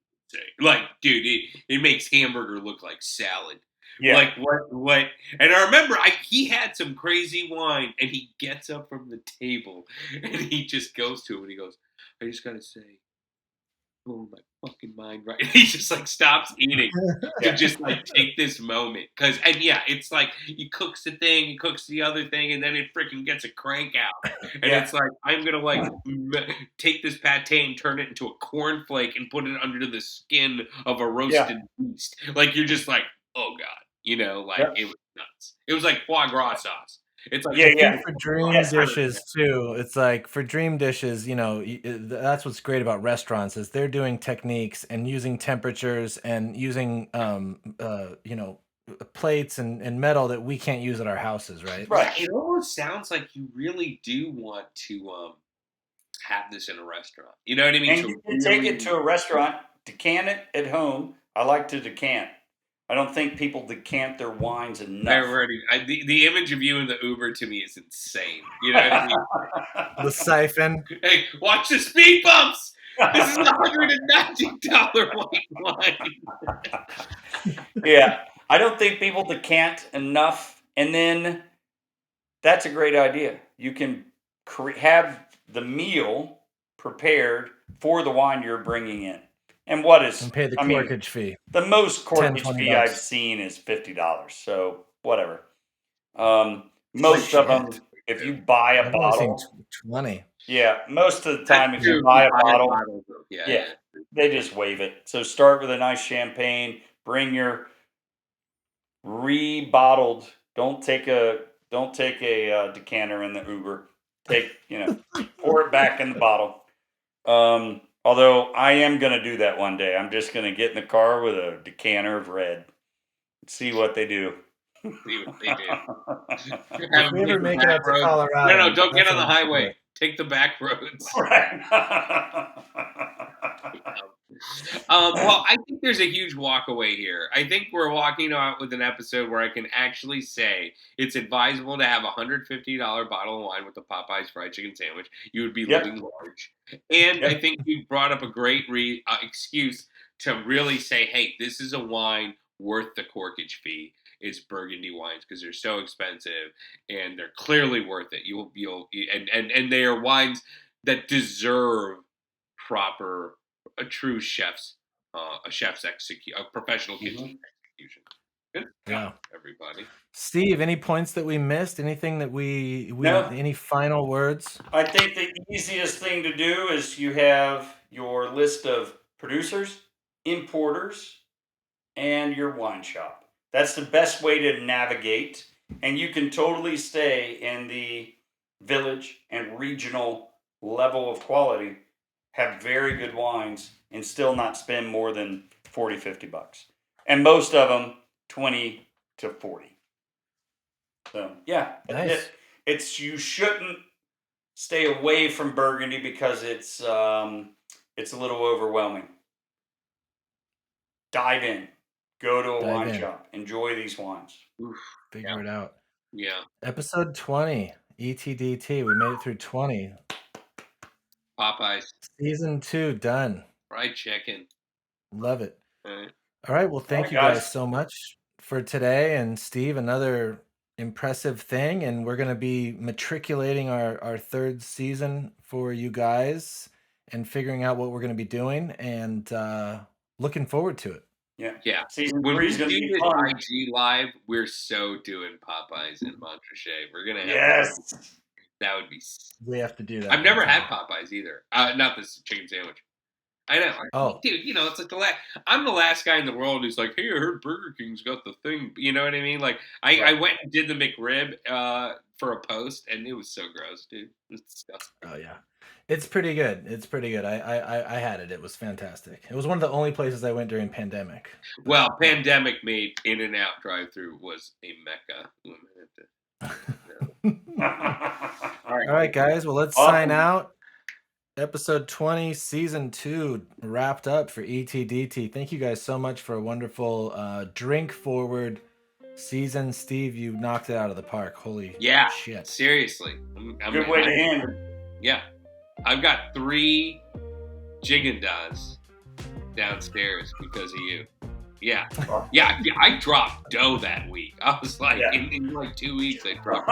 like, dude, it makes hamburger look like salad. Yeah. Like what? And I remember he had some crazy wine, and he gets up from the table, and he just goes to him, and he goes, "I just gotta say, blowing my fucking mind right." And he just like stops eating to just like take this moment, it's like he cooks the thing, he cooks the other thing, and then it freaking gets a crank out, and it's like, I'm gonna like take this pate and turn it into a cornflake and put it under the skin of a roasted beast. Like, you're just like, oh god. It was nuts. It was like foie gras sauce. It's like for dream dishes too. It's like for dream dishes, that's what's great about restaurants is they're doing techniques and using temperatures and using plates and metal that we can't use at our houses, right? Right. It almost sounds like you really do want to have this in a restaurant. You know what I mean? And you can take it to a restaurant, decant it at home. I like to decant. I don't think people decant their wines enough. The image of you in the Uber to me is insane. You know what I mean? The siphon. Hey, watch the speed bumps! This is $190 white wine. Yeah, I don't think people decant enough. And then that's a great idea. you can have the meal prepared for the wine you're bringing in. And what is, And pay the I mean, corkage fee. the most 10, corkage fee $20. I've seen is $50. So whatever. Holy Most of them, shit. if you buy a I've only seen bottle, 20. yeah, most of the time if True, you buy a buy bottle, Yeah. they just waive it. So start with a nice champagne. Bring your rebottled. Don't take a decanter in the Uber. Pour it back in the bottle. Although I am gonna do that one day. I'm just gonna get in the car with a decanter of red. See what they do. See what they do. If we ever make it out to Colorado, No, don't get that's on the what we should highway. do. Take the back roads. Right. Well, I think there's a huge walk away here. I think we're walking out with an episode where I can actually say it's advisable to have a $150 bottle of wine with the Popeyes fried chicken sandwich. You would be living large. And I think you brought up a great excuse to really say, hey, this is a wine worth the corkage fee. It's Burgundy wines because they're so expensive and they're clearly worth it. And they are wines that deserve proper, a true chef's a professional kitchen execution. Good job, everybody. Steve, any points that we missed? Anything that we No. Any final words? I think the easiest thing to do is you have your list of producers, importers, and your wine shop. That's the best way to navigate, and you can totally stay in the village and regional level of quality, have very good wines, and still not spend more than $40-50. And most of them 20 to 40. So yeah, nice. You shouldn't stay away from Burgundy because it's a little overwhelming. Dive in. Go to a wine shop. Enjoy these wines. Figure it out. Yeah. Episode 20, ETDT. We made it through 20. Popeyes. Season 2 done. Fried chicken. Love it. All right. Well, thank you guys so much for today. And Steve, another impressive thing. And we're going to be matriculating our third season for you guys and figuring out what we're going to be doing and looking forward to it. Yeah. Season when 3 we is going to do be the fun. IG live, we're so doing Popeyes in Montrachet. We're gonna have that would be. We have to do that. I've never had Popeyes either. Not this chicken sandwich. I know. Oh, dude, it's like I'm the last guy in the world who's like, hey, I heard Burger King's got the thing. You know what I mean? Like, I went and did the McRib for a post, and it was so gross, dude. It's disgusting. Oh yeah. It's pretty good. I had it. It was fantastic. It was one of the only places I went during pandemic. Well, pandemic made In-N-Out drive-through was a mecca. All right, guys. Well, let's sign out. Episode 20, Season 2 wrapped up for ETDT. Thank you guys so much for a wonderful drink-forward season. Steve, you knocked it out of the park. Holy shit. Seriously. Good way to end it. Yeah. I've got 3 Jigendas downstairs because of you. Yeah. I dropped dough that week. I was like, in like 2 weeks, I dropped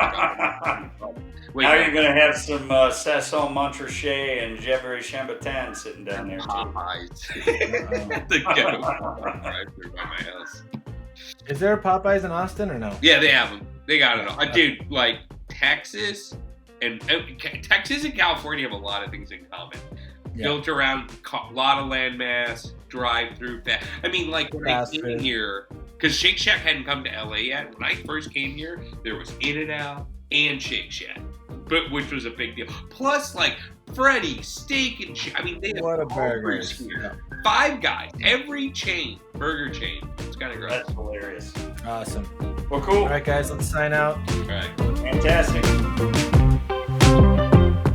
dough. Now you're going to have some Sasson Montrachet and Gevrey Chambertin sitting down there, too. Popeyes. The ghetto drive-through by my house. Is there a Popeyes in Austin or no? Yeah, they have them. They got it all. Dude, like, Texas and California have a lot of things in common. Built around a lot of landmass, drive-through. I mean, like, when I came here, because Shake Shack hadn't come to LA yet. When I first came here, there was In-N-Out and Shake Shack, which was a big deal. Plus, like, Freddy's, Steak and Shake. I mean, they have burgers here. 5 Guys, every burger chain. It's kind of gross. That's hilarious. Awesome. Well, cool. All right, guys, let's sign out. All right. Fantastic.